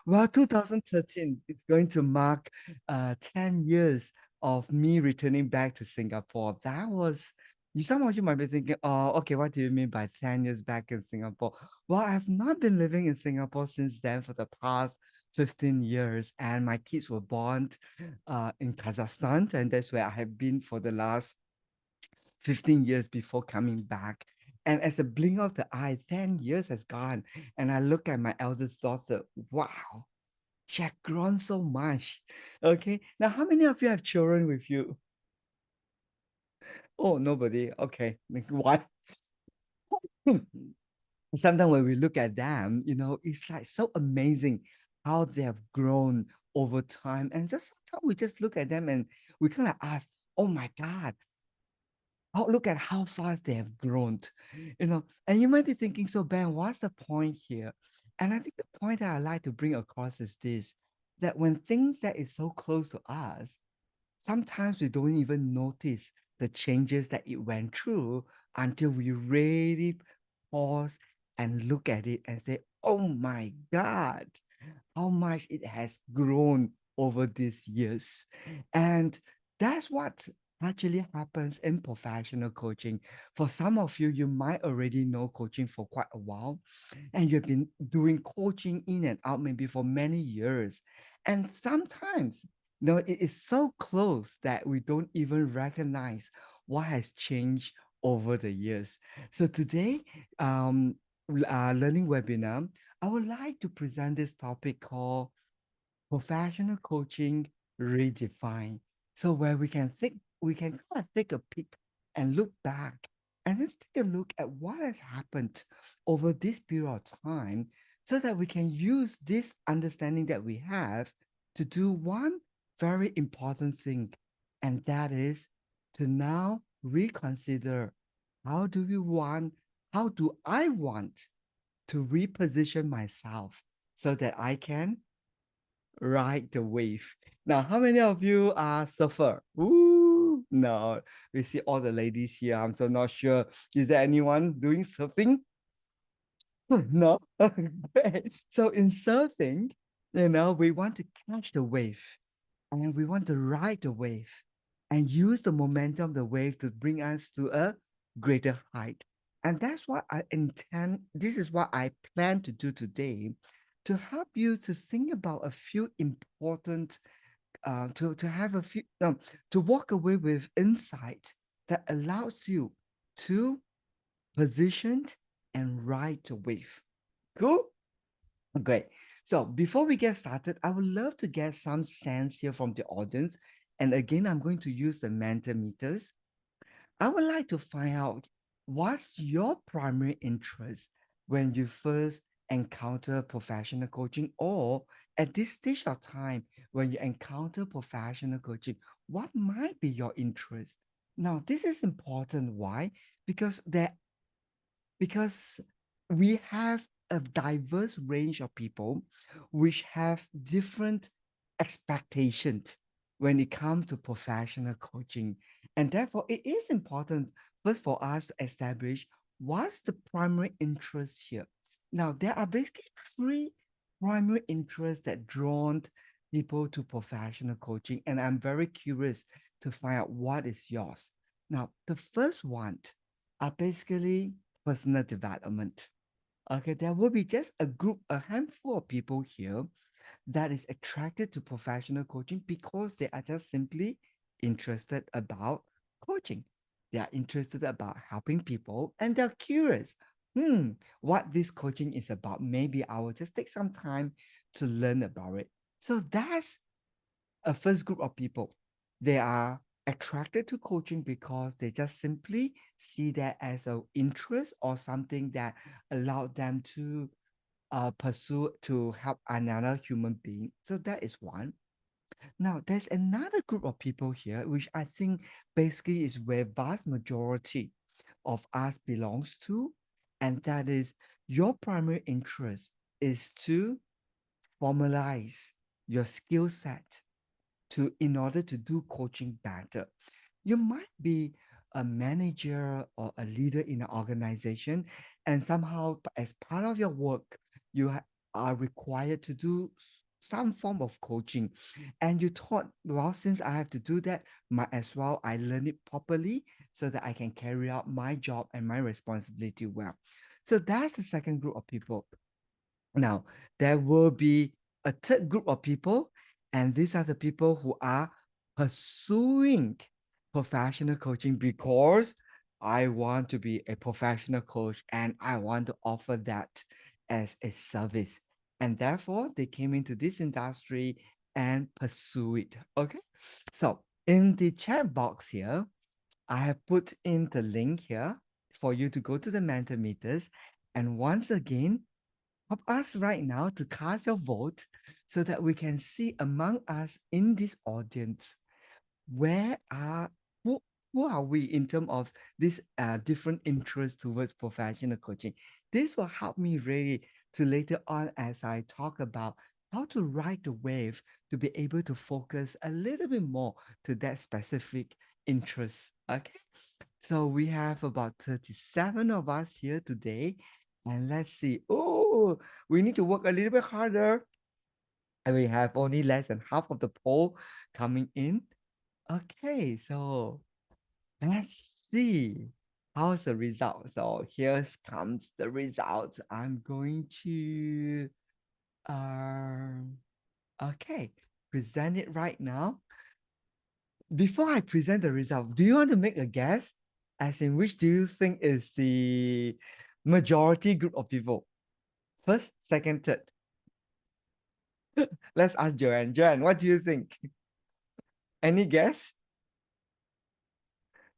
Well, 2013 is going to mark 10 years of me returning back to Singapore. That was, some of you might be thinking, oh, okay, what do you mean by 10 years back in Singapore? Well, I've not been living in Singapore since then for the past 15 years, and my kids were born in Kazakhstan, and that's where I have been for the last 15 years before coming back. And as a blink of the eye, 10 years has gone. And I look at my eldest daughter, wow, she had grown so much. Okay. Now, how many of you have children with you? Oh, nobody. Okay. What? Sometimes when we look at them, it's like so amazing how they have grown over time. And just sometimes we just look at them and we kind of ask, oh my God, oh, look at how fast they have grown. And you might be thinking, so Ben, what's the point here? And I think the point that I like to bring across is this, that when things that is so close to us, sometimes we don't even notice the changes that it went through until we really pause and look at it and say, oh my God, how much it has grown over these years. And that's what actually happens in professional coaching. For some of you, you might already know coaching for quite a while, and you've been doing coaching in and out maybe for many years. And sometimes, it is so close that we don't even recognize what has changed over the years. So today, learning webinar, I would like to present this topic called Professional Coaching Redefined. So where we can kind of take a peek and look back and let's take a look at what has happened over this period of time so that we can use this understanding that we have to do one very important thing, and that is to now reconsider how do we want, how do I want to reposition myself so that I can ride the wave. Now, how many of you are surfer? Ooh, no, we see all the ladies here. I'm so not sure. Is there anyone doing surfing? No. Great. So in surfing, we want to catch the wave and we want to ride the wave and use the momentum of the wave to bring us to a greater height. And that's what I intend. This is what I plan to do today to help you to think about a few important, to have a few, to walk away with insight that allows you to position and ride the wave. Cool? Great. So before we get started, I would love to get some sense here from the audience. And again, I'm going to use the mentor meters. I would like to find out what's your primary interest when you first encounter professional coaching, or at this stage of time when you encounter professional coaching, what might be your interest? Now, this is important. Why? Because because we have a diverse range of people which have different expectations when it comes to professional coaching. And therefore, it is important first for us to establish what's the primary interest here. Now, there are basically three primary interests that drawn people to professional coaching, and I'm very curious to find out what is yours. Now, the first one are basically personal development. Okay, there will be just a handful of people here that is attracted to professional coaching because they are just simply interested about coaching. They are interested about helping people and they're curious. What this coaching is about. Maybe I will just take some time to learn about it. So that's a first group of people. They are attracted to coaching because they just simply see that as an interest or something that allowed them to pursue to help another human being. So that is one. Now, there's another group of people here, which I think basically is where vast majority of us belongs to, and that is your primary interest is to formalize your skill set to in order to do coaching better. You might be a manager or a leader in an organization, and somehow as part of your work, are required to do some form of coaching. And you thought, well, since I have to do that, might as well I learn it properly so that I can carry out my job and my responsibility well. So that's the second group of people. Now, there will be a third group of people, and these are the people who are pursuing professional coaching because I want to be a professional coach and I want to offer that as a service. And therefore, they came into this industry and pursue it. Okay. So, in the chat box here, I have put in the link here for you to go to the Mentimeters. And once again, help us right now to cast your vote so that we can see among us in this audience where are who, who are we in terms of this different interests towards professional coaching. This will help me really to later on as I talk about how to ride the wave to be able to focus a little bit more to that specific interest. Okay. So we have about 37 of us here today. And let's see. Oh, we need to work a little bit harder. And we have only less than half of the poll coming in. Okay, so let's see. How's the result? So here comes the results. I'm going to okay, present it right now. Before I present the result, do you want to make a guess? As in which do you think is the majority group of people? First, second, third. Let's ask Joanne. Joanne, what do you think? Any guess?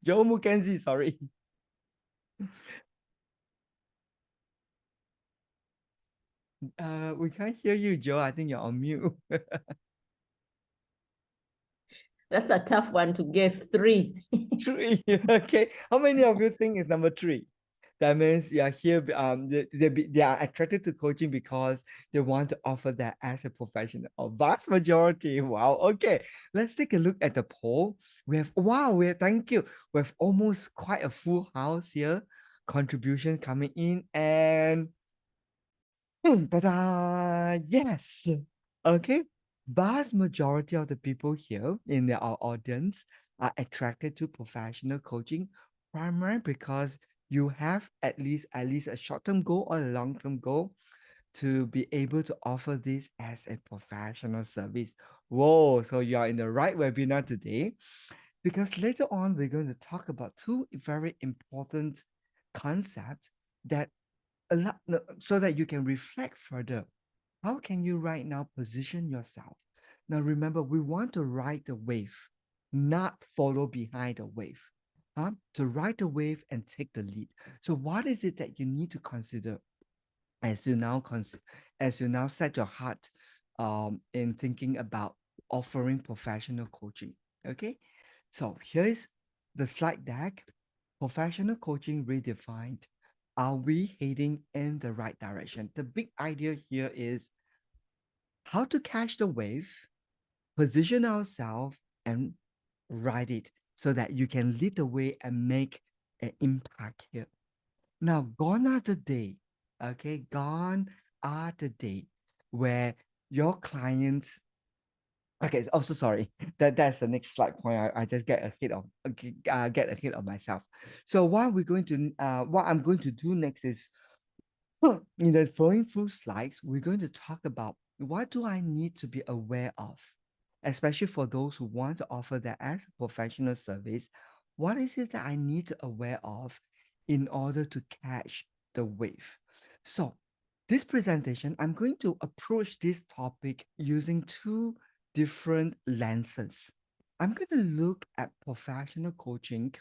Joe Mackenzie, sorry. We can't hear you, Joe. I think you're on mute. That's a tough one to guess. 3. Three. Okay. How many of you think is number three? That means you are here. They are attracted to coaching because they want to offer that as a professional. A vast majority. Wow. Okay. Let's take a look at the poll. We have thank you. We have almost quite a full house here. Contribution coming in and ta-da! Yes. Okay. Vast majority of the people here in our audience are attracted to professional coaching, primarily because you have at least a short-term goal or a long-term goal to be able to offer this as a professional service. Whoa, so you are in the right webinar today because later on we're going to talk about two very important concepts that allow no, so that you can reflect further. How can you right now position yourself? Now remember, we want to ride the wave, not follow behind the wave. To ride the wave and take the lead. So what is it that you need to consider as you now as you now set your heart in thinking about offering professional coaching? Okay, so here is the slide deck. Professional coaching redefined. Are we heading in the right direction? The big idea here is how to catch the wave, position ourselves, and ride it so that you can lead the way and make an impact here. Now, gone are the day, okay? Gone are the day where your clients. Okay, also sorry. That's the next slide point. I just get ahead of myself. So what I'm going to do next is in the following few slides, we're going to talk about what do I need to be aware of, especially for those who want to offer that as a professional service. What is it that I need to aware of in order to catch the wave? So this presentation, I'm going to approach this topic using two different lenses. I'm going to look at professional coaching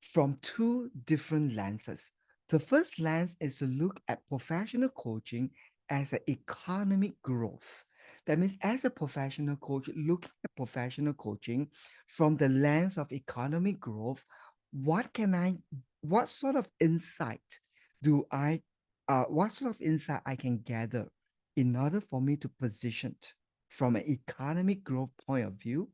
from two different lenses. The first lens is to look at professional coaching as an economic growth. That means, as a professional coach, looking at professional coaching from the lens of economic growth, what sort of insight what sort of insight I can gather in order for me to position it from an economic growth point of view.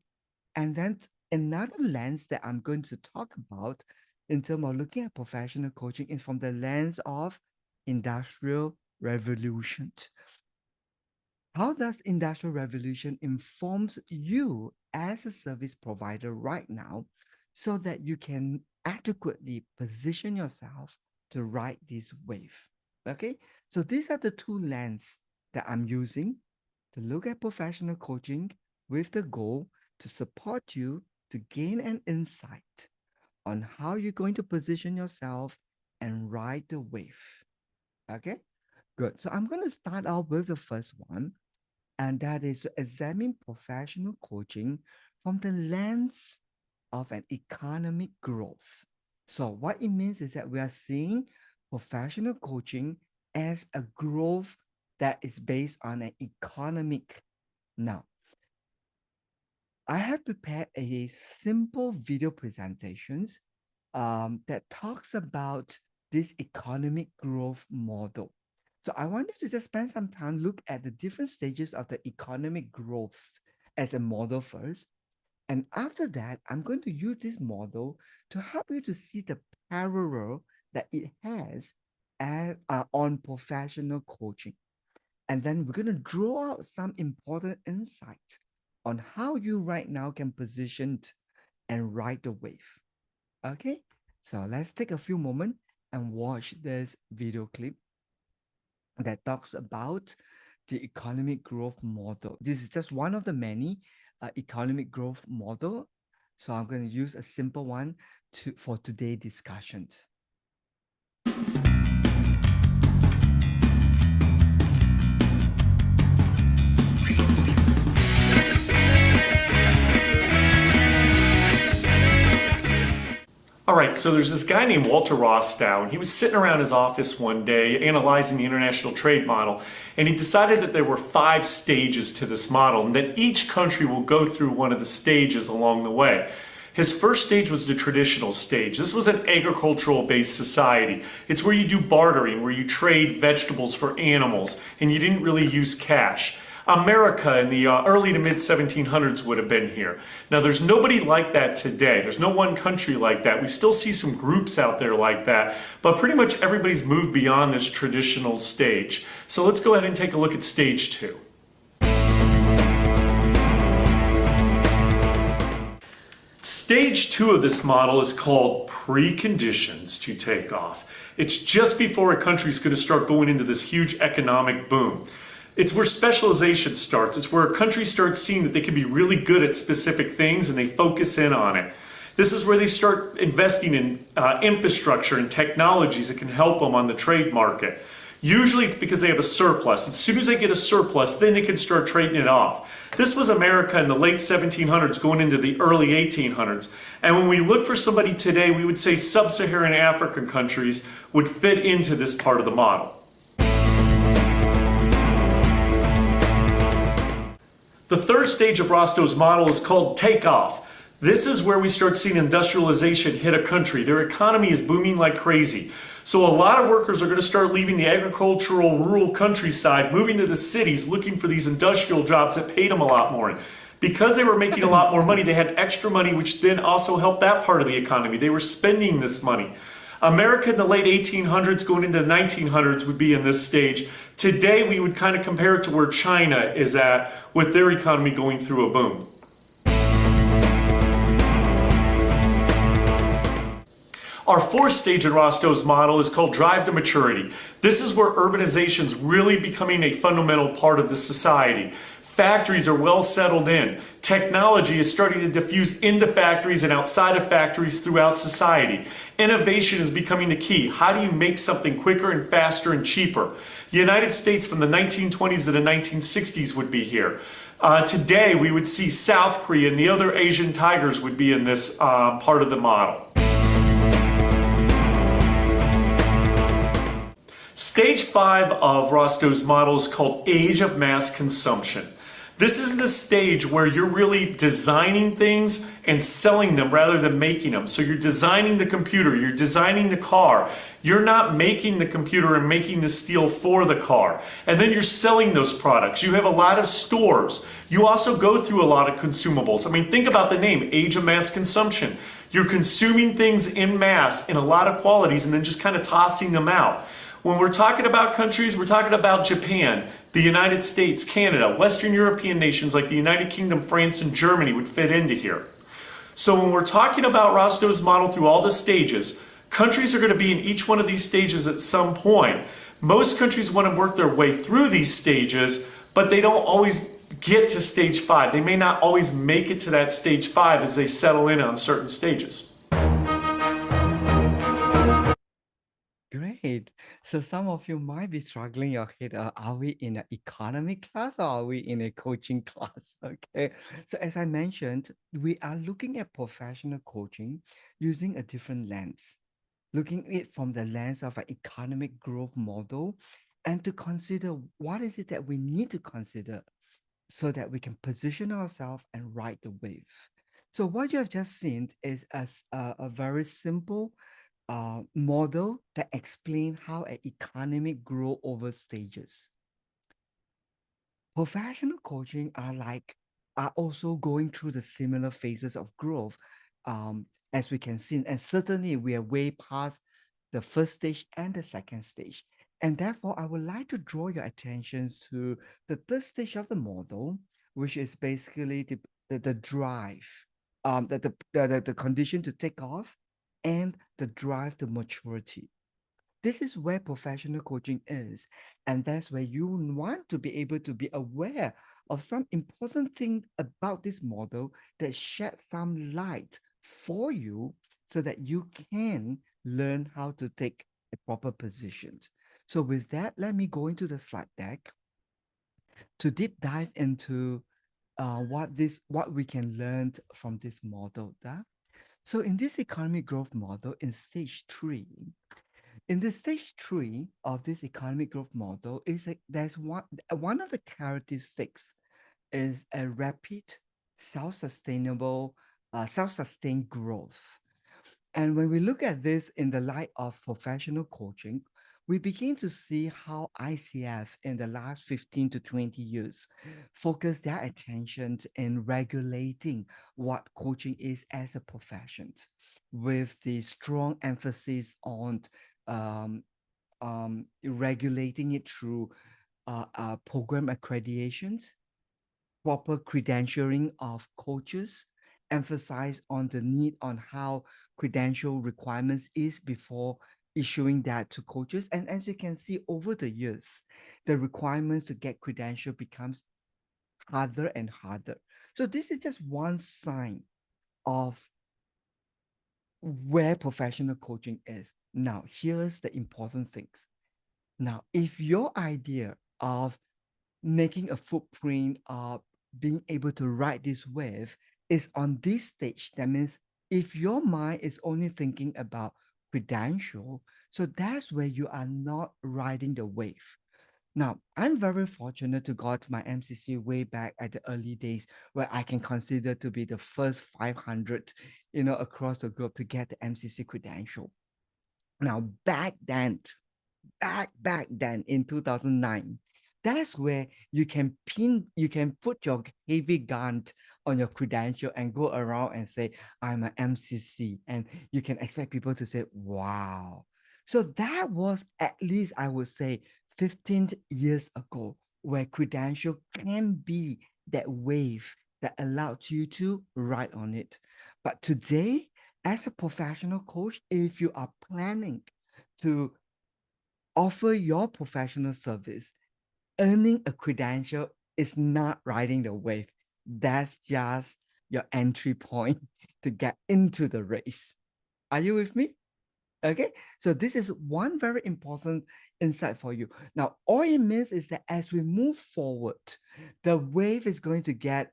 And then another lens that I'm going to talk about in terms of looking at professional coaching is from the lens of industrial revolution. How does industrial revolution informs you as a service provider right now so that you can adequately position yourself to ride this wave? Okay, so these are the two lenses that I'm using to look at professional coaching with the goal to support you to gain an insight on how you're going to position yourself and ride the wave. Okay, good. So I'm going to start out with the first one, and that is to examine professional coaching from the lens of an economic growth. So what it means is that we are seeing professional coaching as a growth that is based on an economic. Now, I have prepared a simple video presentations that talks about this economic growth model. So I wanted to just spend some time look at the different stages of the economic growth as a model first. And after that, I'm going to use this model to help you to see the parallel that it has on professional coaching. And then we're going to draw out some important insights on how you right now can position and ride the wave. Okay, so let's take a few moments and watch this video clip that talks about the economic growth model. This is just one of the many economic growth model. So I'm going to use a simple one for today's discussion. All right, so there's this guy named Walter Rostow, and he was sitting around his office one day analyzing the international trade model, and he decided that there were 5 stages to this model, and that each country will go through one of the stages along the way. His first stage was the traditional stage. This was an agricultural-based society. It's where you do bartering, where you trade vegetables for animals, and you didn't really use cash. America in the early to mid 1700s would have been here. Now there's nobody like that today. There's no one country like that. We still see some groups out there like that, but pretty much everybody's moved beyond this traditional stage. So let's go ahead and take a look at stage 2. Stage 2 of this model is called preconditions to take off. It's just before a country's going to start going into this huge economic boom. It's where specialization starts. It's where a country starts seeing that they can be really good at specific things and they focus in on it. This is where they start investing in infrastructure and technologies that can help them on the trade market. Usually it's because they have a surplus. As soon as they get a surplus, then they can start trading it off. This was America in the late 1700s going into the early 1800s. And when we look for somebody today, we would say sub-Saharan African countries would fit into this part of the model. The third stage of Rostow's model is called takeoff. This is where we start seeing industrialization hit a country. Their economy is booming like crazy. So a lot of workers are going to start leaving the agricultural rural countryside, moving to the cities, looking for these industrial jobs that paid them a lot more. Because they were making a lot more money, they had extra money, which then also helped that part of the economy. They were spending this money. America in the late 1800s going into the 1900s would be in this stage. Today we would kind of compare it to where China is at with their economy going through a boom. Our fourth stage in Rostow's model is called drive to maturity. This is where urbanization is really becoming a fundamental part of the society. Factories are well settled in. Technology is starting to diffuse into factories and outside of factories throughout society. Innovation is becoming the key. How do you make something quicker and faster and cheaper? The United States from the 1920s to the 1960s would be here. Today we would see South Korea and the other Asian tigers would be in this part of the model. Stage 5 of Rostow's model is called age of mass consumption. This is the stage where you're really designing things and selling them rather than making them. So you're designing the computer, you're designing the car. You're not making the computer and making the steel for the car. And then you're selling those products. You have a lot of stores. You also go through a lot of consumables. I mean, think about the name, age of mass consumption. You're consuming things in mass in a lot of qualities and then just kind of tossing them out. When we're talking about countries, we're talking about Japan, the United States, Canada, Western European nations like the United Kingdom, France, and Germany would fit into here. So when we're talking about Rostow's model through all the stages, countries are going to be in each one of these stages at some point. Most countries want to work their way through these stages, but they don't always get to stage 5. They may not always make it to that stage 5 as they settle in on certain stages. Great. So some of you might be struggling your head. Are we in an economy class or are we in a coaching class? Okay. So as I mentioned, we are looking at professional coaching using a different lens, looking at it from the lens of an economic growth model, and to consider what is it that we need to consider so that we can position ourselves and ride the wave. So what you have just seen is a very simple model that explain how an economic grow over stages. Professional coaching are also going through the similar phases of growth, as we can see, and certainly we are way past the first stage and the second stage. And therefore, I would like to draw your attention to the third stage of the model, which is basically the drive, the condition to take off, and the drive to maturity. This is where professional coaching is, and that's where you want to be able to be aware of some important thing about this model that shed some light for you so that you can learn how to take a proper positions. So with that, let me go into the slide deck to deep dive into what we can learn from this model. So in this economic growth model in stage 3, in the stage 3 of this economic growth model, is that there's one of the characteristics is a rapid, self-sustainable, self-sustained growth. And when we look at this in the light of professional coaching, we begin to see how ICF in the last 15 to 20 years focus their attention in regulating what coaching is as a profession, with the strong emphasis on um, regulating it through program accreditations, proper credentialing of coaches, emphasize on the need on how credential requirements is before issuing that to coaches. And as you can see over the years, the requirements to get credential becomes harder and harder. So this is just one sign of where professional coaching is. Now, here's the important things. Now, if your idea of making a footprint of being able to ride this wave is on this stage, that means if your mind is only thinking about credential, so that's where you are not riding the wave. Now, I'm very fortunate to got my MCC way back at the early days where I can consider to be the first 500, across the globe to get the MCC credential. Now, back then in 2009, that's where you can put your heavy gun on your credential and go around and say, I'm an MCC. And you can expect people to say, wow. So that was at least, I would say, 15 years ago, where credential can be that wave that allowed you to ride on it. But today, as a professional coach, if you are planning to offer your professional service, earning a credential is not riding the wave. That's just your entry point to get into the race. Are you with me? Okay, so this is one very important insight for you. Now, all it means is that as we move forward, the wave is going to get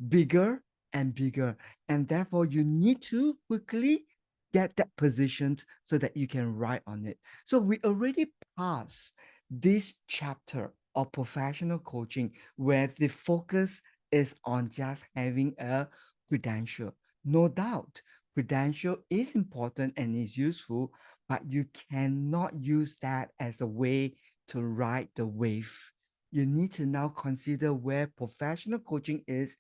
bigger and bigger, and therefore you need to quickly get that positioned so that you can ride on it. So we already passed this chapter of professional coaching where the focus is on just having a credential. No doubt, credential is important and is useful, but you cannot use that as a way to ride the wave. You need to now consider where professional coaching is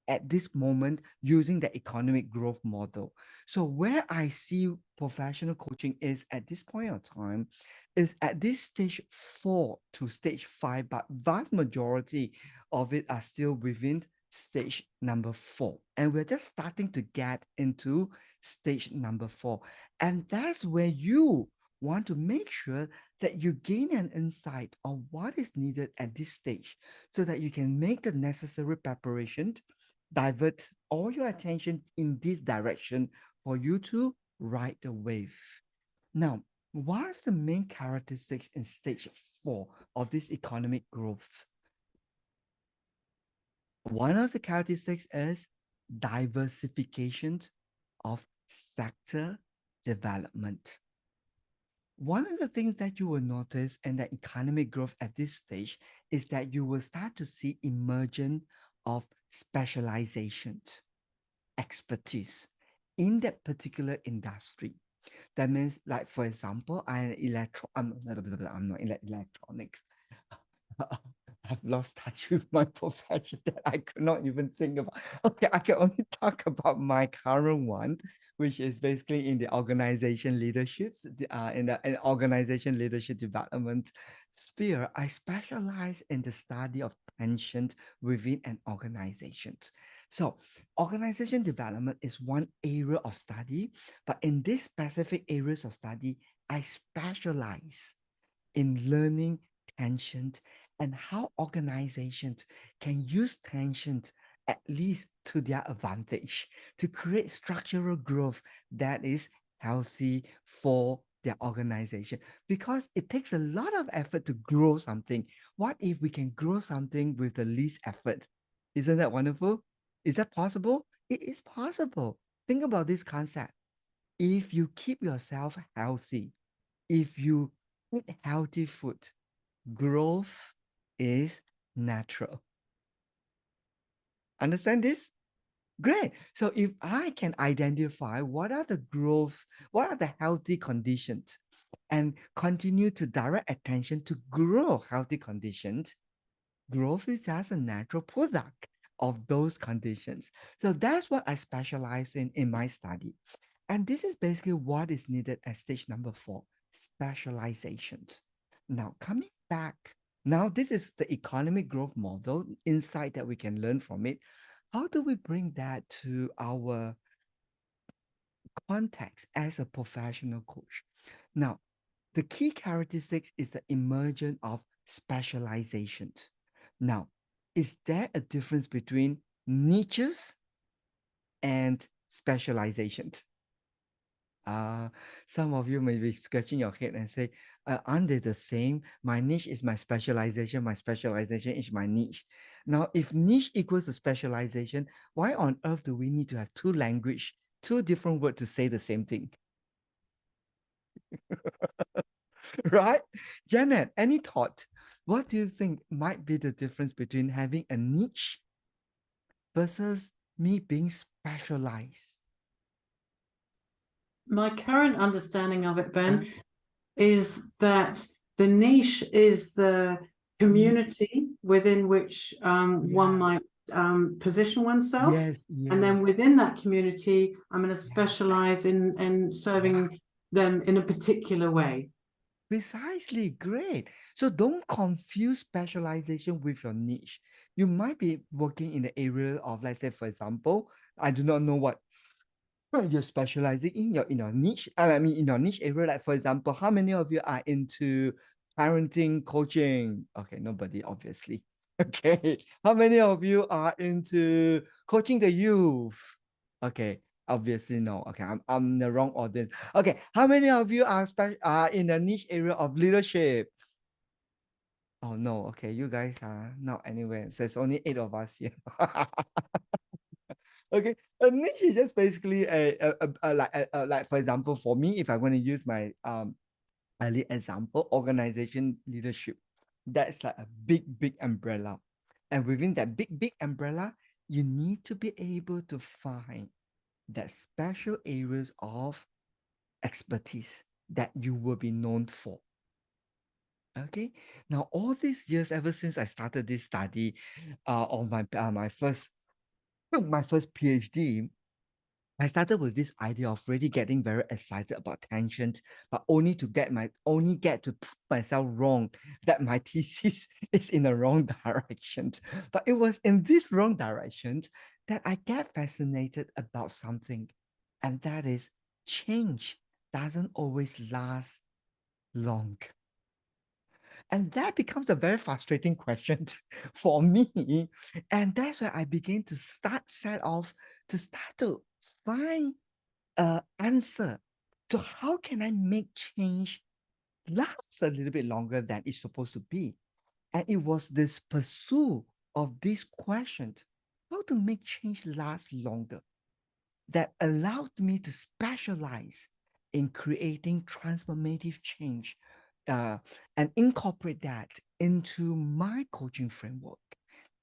at this moment using the economic growth model. So where I see professional coaching is at this point of time is at this stage 4 to stage 5, but vast majority of it are still within stage number 4. And we're just starting to get into stage number 4. And that's where you want to make sure that you gain an insight on what is needed at this stage so that you can make the necessary preparation, divert all your attention in this direction for you to ride the wave. Now, what's the main characteristics in stage 4 of this economic growth? One of the characteristics is diversification of sector development. One of the things that you will notice in the economic growth at this stage is that you will start to see emergence of specializations, expertise in that particular industry. That means, like, for example, I'm not in electronics. I've lost touch with my profession that I could not even think about. Okay, I can only talk about my current one, which is basically in the organization leadership, in the organization leadership development sphere. I specialize in the study of tensions within an organization. So organization development is one area of study, but in these specific areas of study, I specialize in learning tensions and how organizations can use tensions at least to their advantage to create structural growth that is healthy for their organization, because it takes a lot of effort to grow something. What if we can grow something with the least effort? Isn't that wonderful? Is that possible? It is possible. Think about this concept. If you keep yourself healthy, if you eat healthy food, growth is natural. Understand this? Great. So if I can identify what are the growth, what are the healthy conditions, and continue to direct attention to grow healthy conditions, growth is just a natural product of those conditions. So that's what I specialize in my study. And this is basically what is needed at stage number 4, specializations. Now, coming back, now this is the economic growth model, insight that we can learn from it. How do we bring that to our context as a professional coach? Now, the key characteristics is the emergence of specializations. Now, is there a difference between niches and specializations? Some of you may be scratching your head and say, aren't they the same? My niche is my specialization is my niche. Now, if niche equals to specialization, why on earth do we need to have two language, two different words to say the same thing? Right? Janet, any thought? What do you think might be the difference between having a niche versus me being specialized? My current understanding of it, Ben, is that the niche is the community within which one might position oneself. Yes, And then within that community, I'm going to specialize in serving them in a particular way. Precisely, great. So don't confuse specialization with your niche. You might be working in the area of, let's say, for example, I do not know what you're specializing in your niche. I mean, in your niche area, like for example, how many of you are into parenting coaching? Okay, nobody, obviously. Okay, how many of you are into coaching the youth? Okay, obviously no. Okay, I'm the wrong audience. Okay, how many of you are in the niche area of leadership? Oh no, okay, you guys are not anywhere. So there's only 8 of us here. Okay, a niche is just basically like for example, for me, if I want to use my early example, organization leadership, that's like a big umbrella, and within that big umbrella, you need to be able to find that special areas of expertise that you will be known for. Okay, now all these years, ever since I started this study, on my first my first PhD, I started with this idea of really getting very excited about tangents, but only to get to prove myself wrong that my thesis is in the wrong direction. But it was in this wrong direction that I get fascinated about something, and that is change doesn't always last long. And that becomes a very frustrating question for me. And that's where I begin to start to find an answer to how can I make change last a little bit longer than it's supposed to be. And it was this pursuit of this question, how to make change last longer, that allowed me to specialize in creating transformative change uh, and incorporate that into my coaching framework.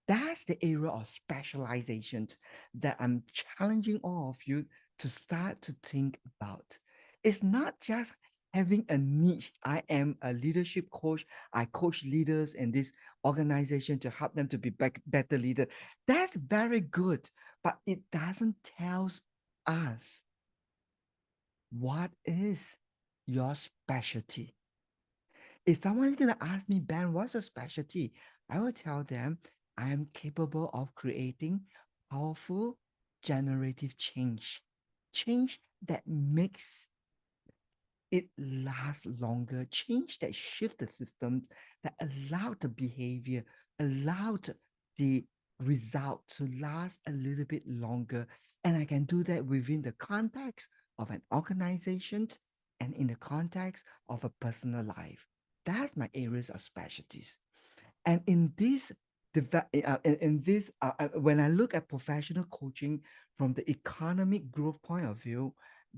That's the area of specialization that I'm challenging all of you to start to think about. It's not just having a niche. I am a leadership coach. I coach leaders in this organization to help them to be better leader. That's very good, but it doesn't tell us what is your specialty. If someone's going to ask me, Ben, what's your specialty? I will tell them I am capable of creating powerful generative change. Change that makes it last longer, change that shift the systems, that allow the behavior, allowed the result to last a little bit longer. And I can do that within the context of an organization and in the context of a personal life. That's my areas of specialties. And in this, when I look at professional coaching from the economic growth point of view,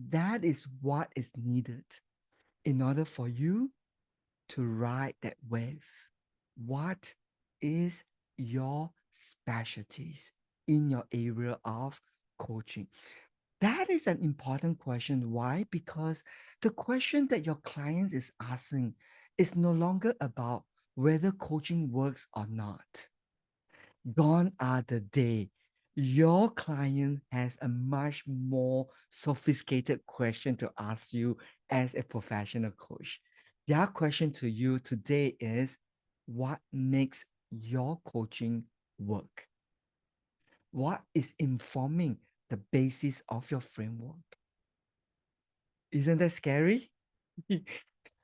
that is what is needed in order for you to ride that wave. What is your specialties in your area of coaching? That is an important question. Why? Because the question that your client is asking is no longer about whether coaching works or not. Gone are the day. Your client has a much more sophisticated question to ask you as a professional coach. Their question to you today is, what makes your coaching work? What is informing the basis of your framework? Isn't that scary?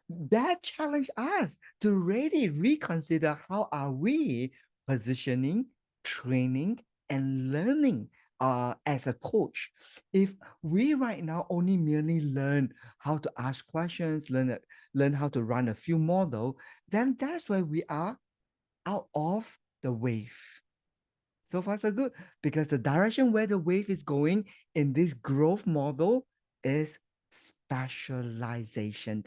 That challenge us to really reconsider how are we positioning, training, and learning as a coach. If we right now only merely learn how to ask questions, learn how to run a few models, then that's where we are out of the wave. So far, so good, because the direction where the wave is going in this growth model is specialization.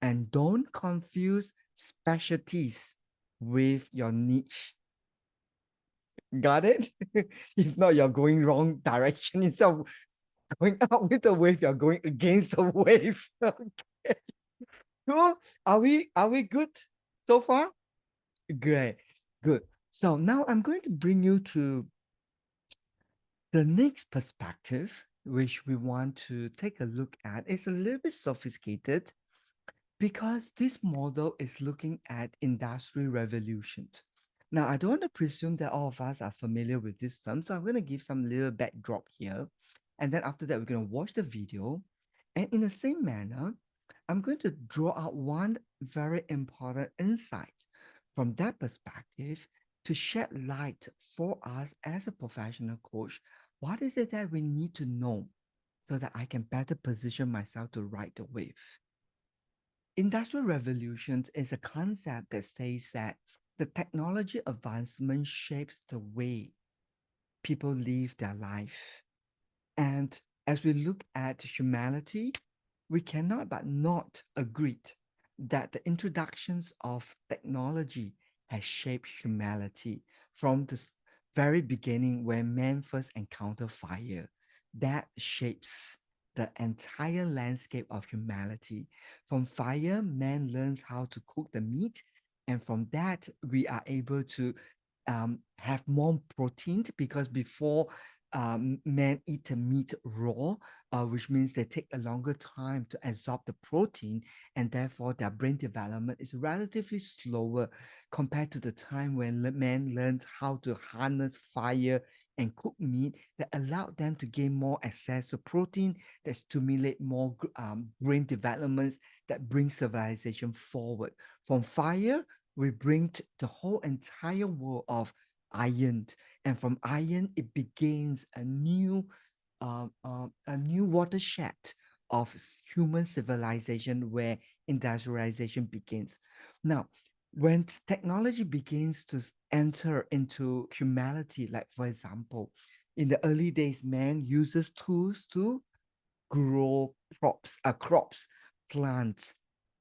And don't confuse specialties with your niche. Got it? If not, you're going wrong direction. Instead of going out with the wave, you're going against the wave. Okay. Cool. Are we good so far? Great. Good. So now I'm going to bring you to the next perspective, which we want to take a look at, is a little bit sophisticated because this model is looking at industrial revolutions. Now, I don't want to presume that all of us are familiar with this term, so I'm going to give some little backdrop here. And then after that, we're going to watch the video. And in the same manner, I'm going to draw out one very important insight from that perspective to shed light for us as a professional coach. What is it that we need to know so that I can better position myself to ride the wave? Industrial revolutions is a concept that says that the technology advancement shapes the way people live their life. And as we look at humanity, we cannot but not agree that the introductions of technology has shaped humanity from the very beginning when man first encountered fire. That shapes the entire landscape of humanity. From fire, man learns how to cook the meat, and from that, we are able to have more protein because before man-eater meat raw, which means they take a longer time to absorb the protein, and therefore their brain development is relatively slower compared to the time when man learned how to harness fire and cook meat that allowed them to gain more access to protein that stimulate more brain developments that bring civilization forward. From fire, we bring the whole entire world of iron, and from iron it begins a new watershed of human civilization where industrialization begins. Now, when technology begins to enter into humanity, like for example, in the early days, man uses tools to grow crops, plants,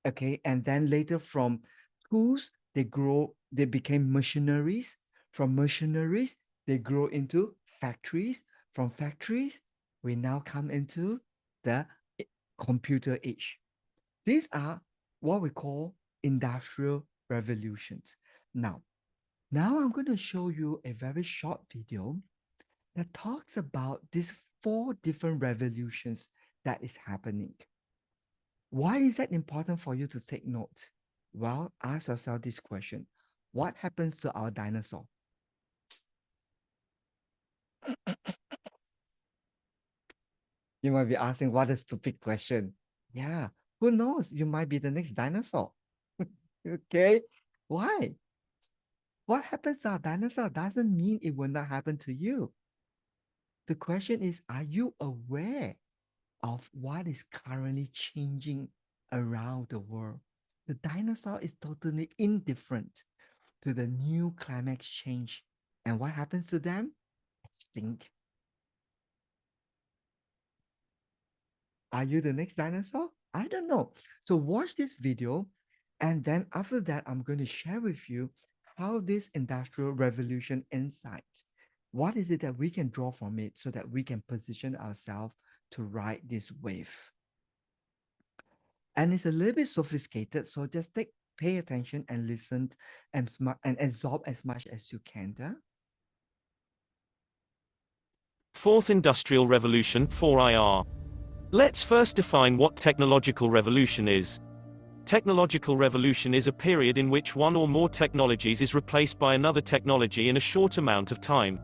okay, and then later from tools they became machineries. From machineries, they grow into factories. From factories, we now come into the computer age. These are what we call industrial revolutions. Now I'm going to show you a very short video that talks about these 4 different revolutions that is happening. Why is that important for you to take note? Well, ask yourself this question. What happens to our dinosaur? You might be asking, what a stupid question. Yeah, who knows? You might be the next dinosaur. Okay, why? What happens to our dinosaur doesn't mean it will not happen to you. The question is, are you aware of what is currently changing around the world? The dinosaur is totally indifferent to the new climate change. And what happens to them? Extinct. Are you the next dinosaur? I don't know. So watch this video. And then after that, I'm going to share with you how this industrial revolution insight, what is it that we can draw from it so that we can position ourselves to ride this wave. And it's a little bit sophisticated, so just pay attention and listen and absorb as much as you can. Fourth Industrial Revolution, 4IR. Let's first define what technological revolution is. Technological revolution is a period in which one or more technologies is replaced by another technology in a short amount of time.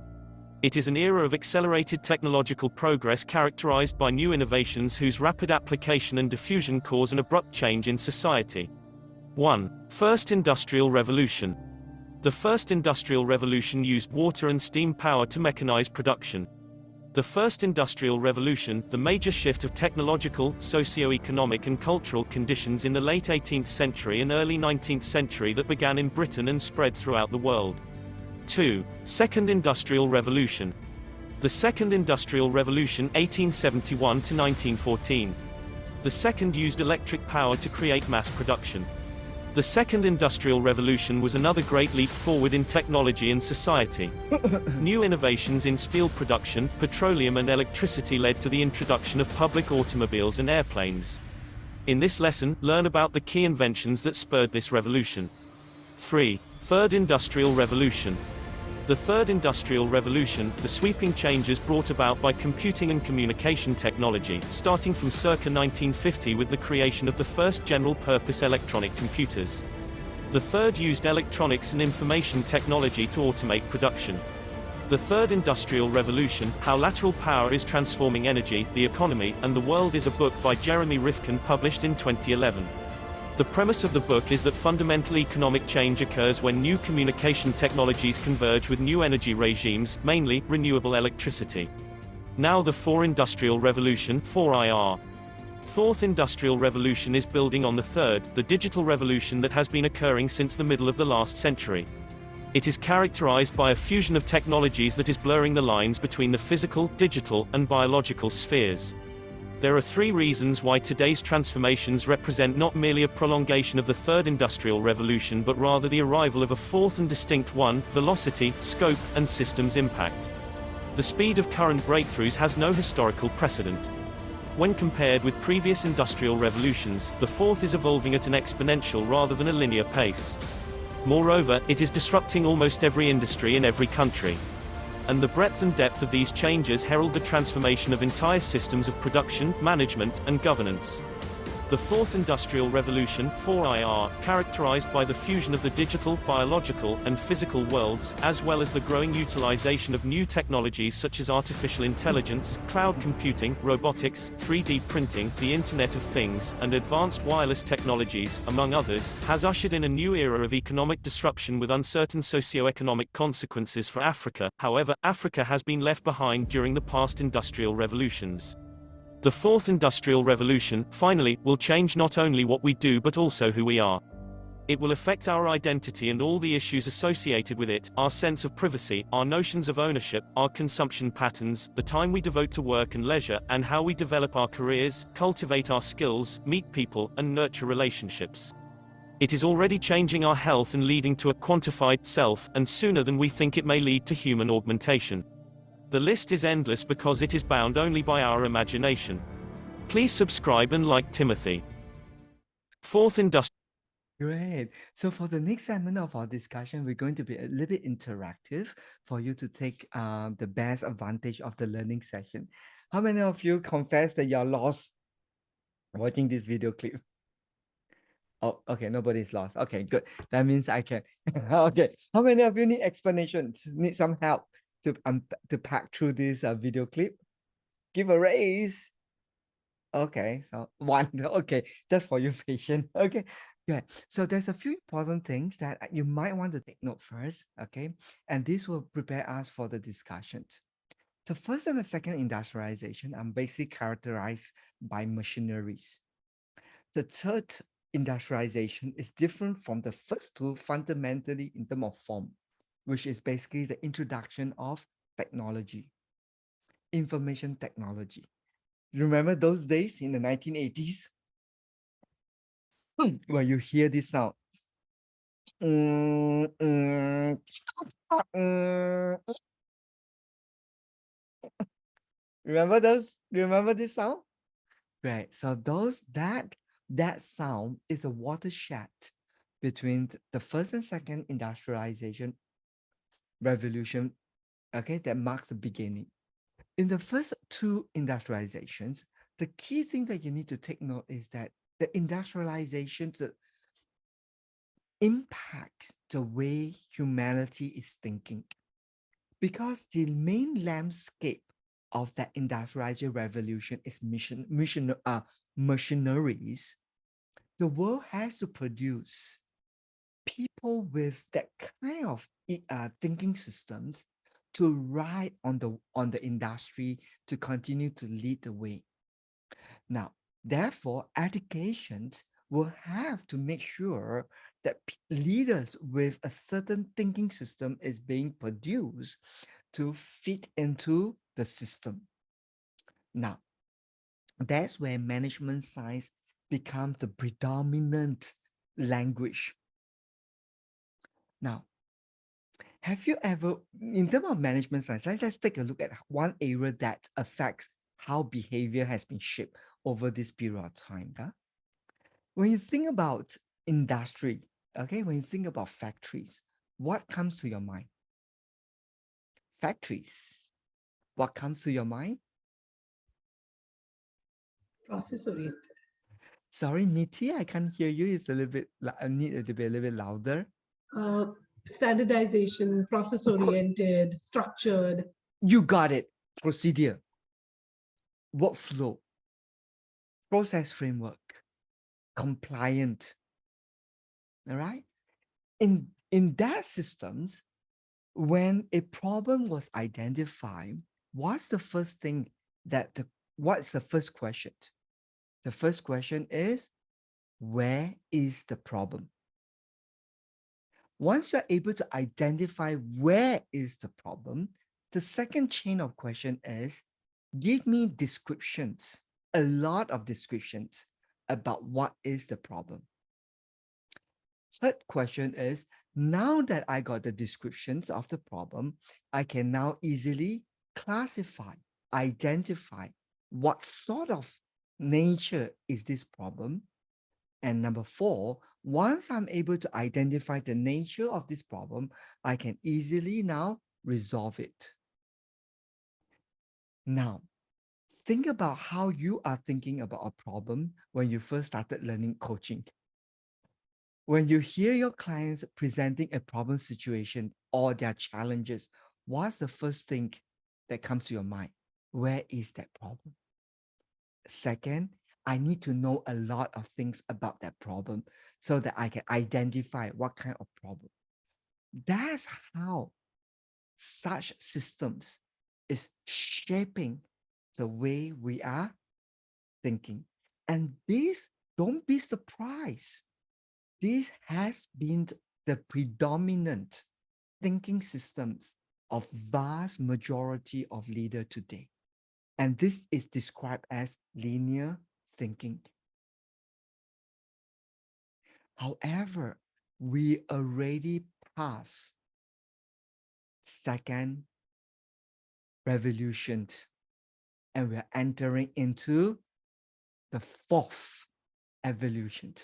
It is an era of accelerated technological progress characterized by new innovations whose rapid application and diffusion cause an abrupt change in society. 1. First Industrial Revolution. The First Industrial Revolution used water and steam power to mechanize production. The First Industrial Revolution, the major shift of technological, socio-economic and cultural conditions in the late 18th century and early 19th century that began in Britain and spread throughout the world. 2. Second Industrial Revolution. The Second Industrial Revolution 1871 to 1914. The second used electric power to create mass production. The Second Industrial Revolution was another great leap forward in technology and society. New innovations in steel production, petroleum and electricity led to the introduction of public automobiles and airplanes. In this lesson, learn about the key inventions that spurred this revolution. 3. Third Industrial Revolution. The Third Industrial Revolution, the sweeping changes brought about by computing and communication technology, starting from circa 1950 with the creation of the first general-purpose electronic computers. The third used electronics and information technology to automate production. The Third Industrial Revolution, How Lateral Power is Transforming Energy, the Economy, and the World is a book by Jeremy Rifkin published in 2011. The premise of the book is that fundamental economic change occurs when new communication technologies converge with new energy regimes, mainly renewable electricity. Now the Fourth Industrial Revolution, 4IR. Fourth Industrial Revolution is building on the third, the digital revolution that has been occurring since the middle of the last century. It is characterized by a fusion of technologies that is blurring the lines between the physical, digital, and biological spheres. There are 3 reasons why today's transformations represent not merely a prolongation of the Third Industrial Revolution but rather the arrival of a fourth and distinct one: velocity, scope, and systems impact. The speed of current breakthroughs has no historical precedent. When compared with previous industrial revolutions, the fourth is evolving at an exponential rather than a linear pace. Moreover, it is disrupting almost every industry in every country. and the breadth and depth of these changes herald the transformation of entire systems of production, management, and governance. The Fourth Industrial Revolution, 4IR, characterized by the fusion of the digital, biological, and physical worlds, as well as the growing utilization of new technologies such as artificial intelligence, cloud computing, robotics, 3D printing, the Internet of Things, and advanced wireless technologies, among others, has ushered in a new era of economic disruption with uncertain socio-economic consequences for Africa. However, Africa has been left behind during the past industrial revolutions. The Fourth Industrial Revolution, finally, will change not only what we do but also who we are. It will affect our identity and all the issues associated with it, our sense of privacy, our notions of ownership, our consumption patterns, the time we devote to work and leisure, and how we develop our careers, cultivate our skills, meet people, and nurture relationships. It is already changing our health and leading to a quantified self, and sooner than we think it may lead to human augmentation. The list is endless because it is bound only by our imagination. Please subscribe and like Timothy. Fourth Industrial. Great. So for the next segment of our discussion, we're going to be a little bit interactive for you to take the best advantage of the learning session. How many of you confess that you're lost watching this video clip? Oh, okay, nobody's lost. Okay, good. That means I can. Okay, how many of you need explanations? Need some help to pack through this video clip? Give a raise. Okay, so one. Okay, just for your patient. Okay, good. So there's a few important things that you might want to take note first. Okay, and this will prepare us for the discussions. The first and the second industrialization are basically characterized by machineries. The third industrialization is different from the first two fundamentally in terms of form, which is basically the introduction of technology, information technology. Remember those days in the 1980s where you hear this sound? Remember those? Remember this sound? Right. So that sound is a watershed between the first and second industrialization revolution. Okay, that marks the beginning. In the first two industrializations, the key thing that you need to take note is that the industrializations impacts the way humanity is thinking, because the main landscape of that industrialization revolution is machineries. The world has to produce people with that kind of thinking systems to ride on the industry to continue to lead the way. Now, therefore, educations will have to make sure that leaders with a certain thinking system is being produced to fit into the system. Now, that's where management science becomes the predominant language. Now, have you ever, in terms of management science, let's take a look at one area that affects how behavior has been shaped over this period of time. When you think about industry, okay, when you think about factories, what comes to your mind? Factories. What comes to your mind? Process oriented. Sorry, Miti, I can't hear you. It's a little bit, I need it to be a little bit louder. Standardization, process oriented, structured. You got it. Procedure, workflow, process framework, compliant. All right. In that systems, when a problem was identified, what's the first thing what's the first question? The first question is, where is the problem? Once you're able to identify where is the problem, the second chain of question is, give me descriptions, a lot of descriptions about what is the problem. Third question is, now that I got the descriptions of the problem, I can now easily classify, identify what sort of nature is this problem. And number four, once I'm able to identify the nature of this problem, I can easily now resolve it. Now, think about how you are thinking about a problem when you first started learning coaching. When you hear your clients presenting a problem situation or their challenges, what's the first thing that comes to your mind? Where is that problem? Second, I need to know a lot of things about that problem so that I can identify what kind of problem. That's how such systems is shaping the way we are thinking. And this, don't be surprised. This has been the predominant thinking systems of vast majority of leaders today. And this is described as linear thinking. However, we already passed second revolution and we're entering into the fourth evolution.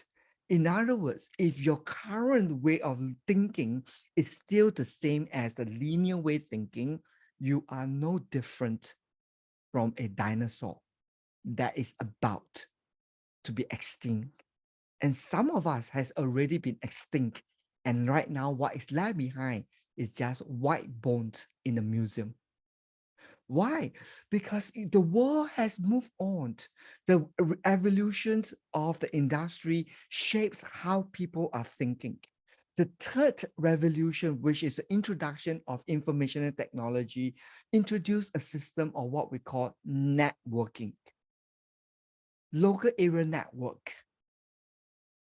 In other words, if your current way of thinking is still the same as the linear way thinking, you are no different from a dinosaur that is about to be extinct. And some of us has already been extinct. And right now, what is left behind is just white bones in the museum. Why? Because the world has moved on. The evolutions of the industry shapes how people are thinking. The third revolution, which is the introduction of information and technology, introduced a system of what we call networking. Local area network,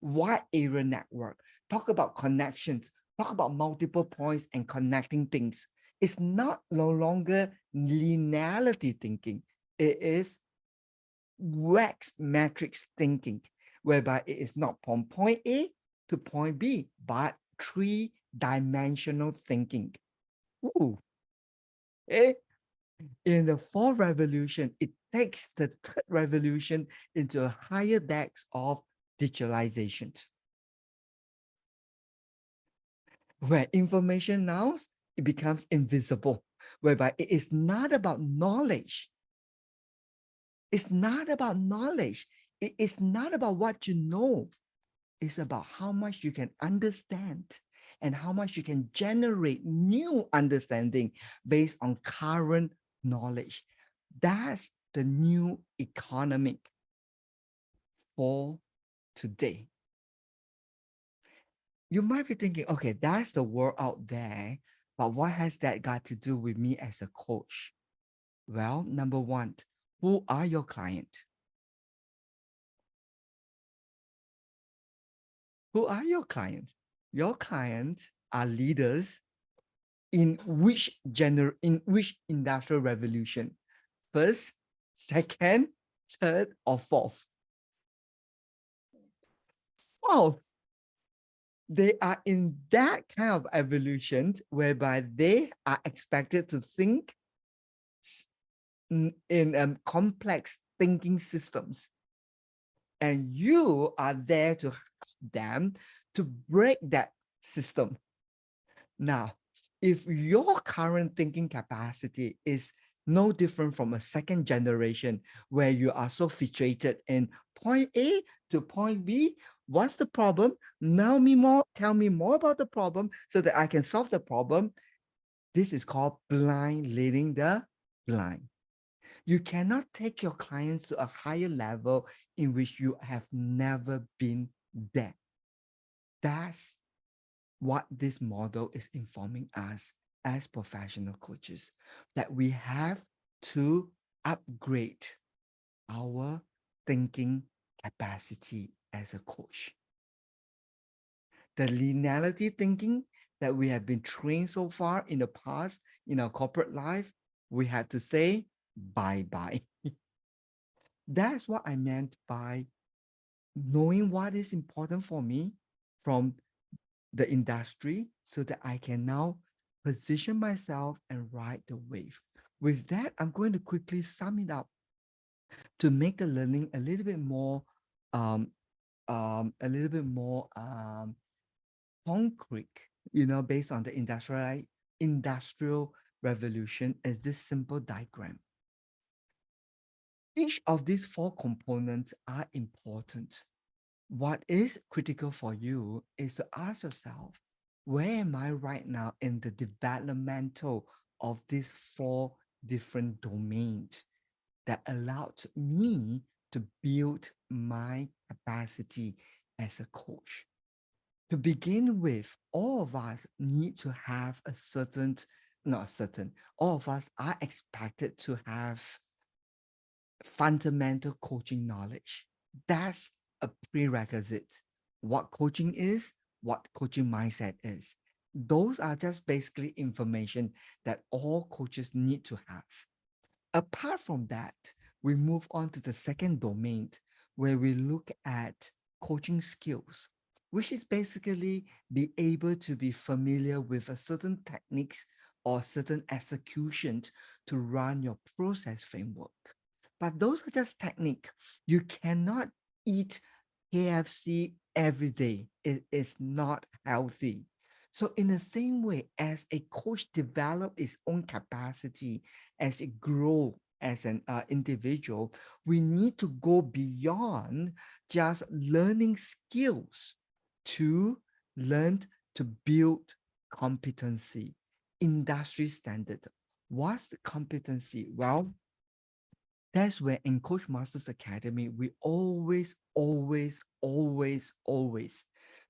wide area network, talk about connections, talk about multiple points and connecting things. It's not no longer linearity thinking. It is wax matrix thinking, whereby it is not from point A to point B, but three-dimensional thinking. Ooh. Eh? In the fourth revolution, it takes the third revolution into a higher depth of digitalization, where information now it becomes invisible, whereby it is not about knowledge. It's not about knowledge. It is not about what you know. It's about how much you can understand and how much you can generate new understanding based on current knowledge. That's the new economic for today. You might be thinking, okay, that's the world out there, but what has that got to do with me as a coach? Well, number one, who are your client? Who are your clients? Your clients are leaders in which industrial revolution? First, second, third, or fourth? Oh, they are in that kind of evolution whereby they are expected to think in complex thinking systems. And you are there to help them to break that system. Now, if your current thinking capacity is no different from a second generation where you are so fixated in point A to point B, what's the problem? Tell me more about the problem so that I can solve the problem. This is called blind leading the blind. You cannot take your clients to a higher level in which you have never been there. That's what this model is informing us as professional coaches, that we have to upgrade our thinking capacity as a coach. The linearity thinking that we have been trained so far in the past in our corporate life, we had to say bye-bye. That's what I meant by knowing what is important for me from the industry so that I can now position myself and ride the wave. With that, I'm going to quickly sum it up to make the learning a little bit more concrete, based on the industrial revolution is this simple diagram. Each of these four components are important. What is critical for you is to ask yourself, where am I right now in the developmental of these four different domains that allowed me to build my capacity as a coach? To begin with, all of us need to have a certain, not certain, all of us are expected to have fundamental coaching knowledge. That's a prerequisite. What coaching is, what coaching mindset is. Those are just basically information that all coaches need to have. Apart from that, we move on to the second domain where we look at coaching skills, which is basically be able to be familiar with a certain techniques or certain executions to run your process framework. But those are just technique. You cannot eat KFC every day. It is not healthy. So in the same way as a coach develop its own capacity as it grow as an individual, we need to go beyond just learning skills to learn to build competency, industry standard. What's the competency? Well, that's where in Coach Masters Academy, we always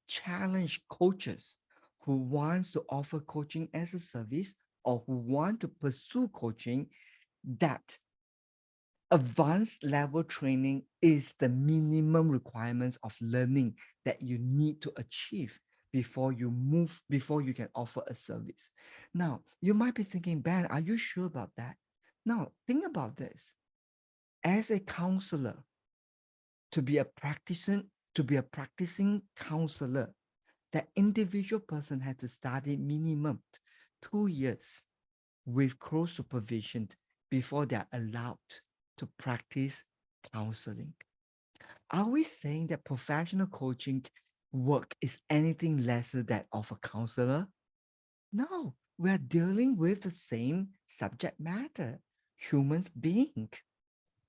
challenge coaches who wants to offer coaching as a service or who want to pursue coaching that advanced level training is the minimum requirements of learning that you need to achieve before you can offer a service. Now, you might be thinking, Ben, are you sure about that? Now, think about this. As a counselor, to be a practicing counselor, that individual person had to study minimum 2 years with close supervision before they're allowed to practice counseling. Are we saying that professional coaching work is anything less than that of a counselor? No, we're dealing with the same subject matter, humans being.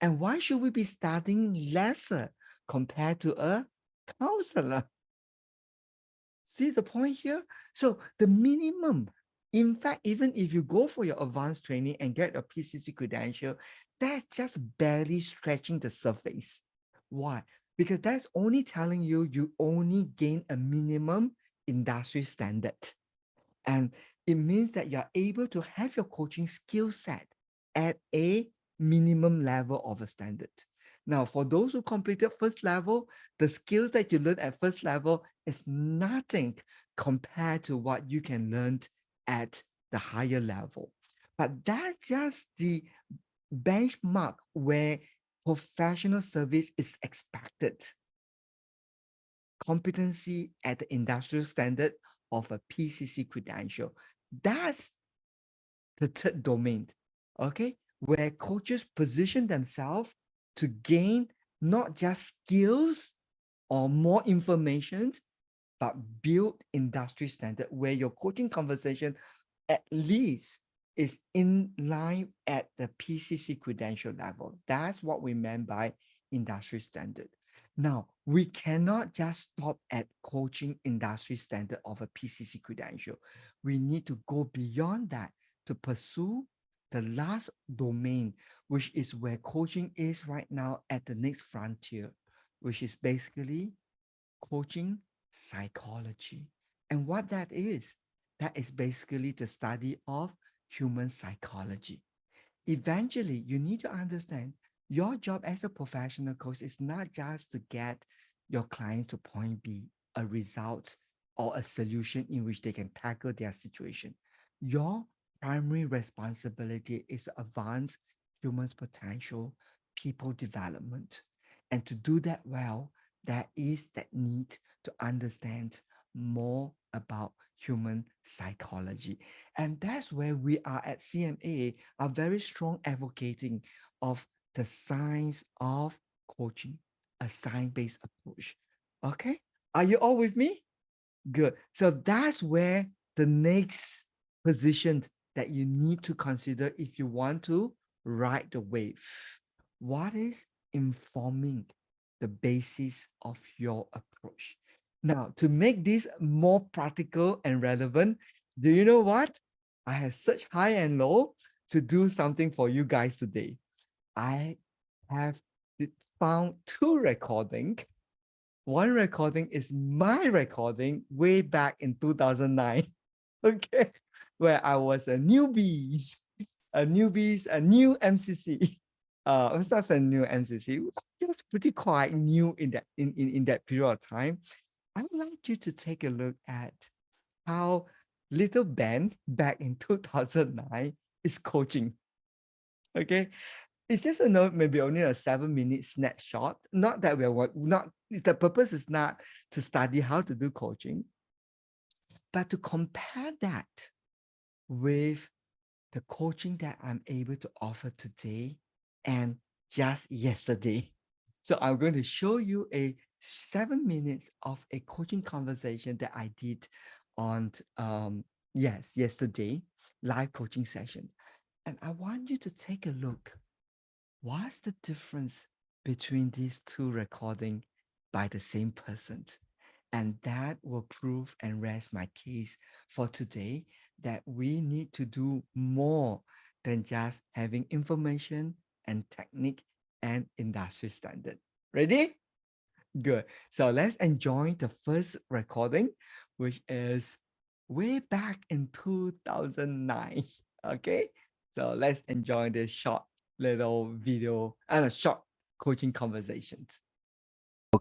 And why should we be studying lesser compared to a counselor? See the point here? So the minimum, in fact, even if you go for your advanced training and get a PCC credential, that's just barely stretching the surface. Why? Because that's only telling you you only gain a minimum industry standard. And it means that you're able to have your coaching skill set at a minimum level of a standard. Now, for those who completed first level, the skills that you learn at first level is nothing compared to what you can learn at the higher level. But that's just the benchmark where professional service is expected. Competency at the industrial standard of a PCC credential. That's the third domain, okay, where coaches position themselves to gain not just skills or more information, but build industry standard where your coaching conversation at least is in line at the PCC credential level. That's what we meant by industry standard. Now, we cannot just stop at coaching industry standard of a PCC credential. We need to go beyond that to pursue the last domain, which is where coaching is right now at the next frontier, which is basically coaching psychology. And what that is basically the study of human psychology. Eventually, you need to understand your job as a professional coach is not just to get your client to point B, a result or a solution in which they can tackle their situation. Your primary responsibility is to advance humans' potential, people development. And to do that well, there is that need to understand more about human psychology. And that's where we are at CMA, are very strong advocating of the science of coaching, a science-based approach. Okay, are you all with me? Good. So that's where the next position that you need to consider if you want to ride the wave. what is informing the basis of your approach? Now, to make this more practical and relevant, do you know what? I have searched high and low to do something for you guys today. I have found two recordings. One recording is my recording way back in 2009, okay, where I was a newbie, a new MCC. It's not a new MCC, just pretty quite new in that period of time. I would like you to take a look at how little Ben back in 2009 is coaching. Okay, it's just a note, maybe only a 7-minute snapshot. Not that not the purpose is not to study how to do coaching, but to compare that with the coaching that I'm able to offer today and just yesterday. So I'm going to show you a 7 minutes of a coaching conversation that I did on yesterday, live coaching session. And I want you to take a look. What's the difference between these two recordings by the same person? And that will prove and rest my case for today that we need to do more than just having information and technique and industry standard. Ready? Good. So let's enjoy the first recording, which is way back in 2009. Okay. So let's enjoy this short little video and a short coaching conversation.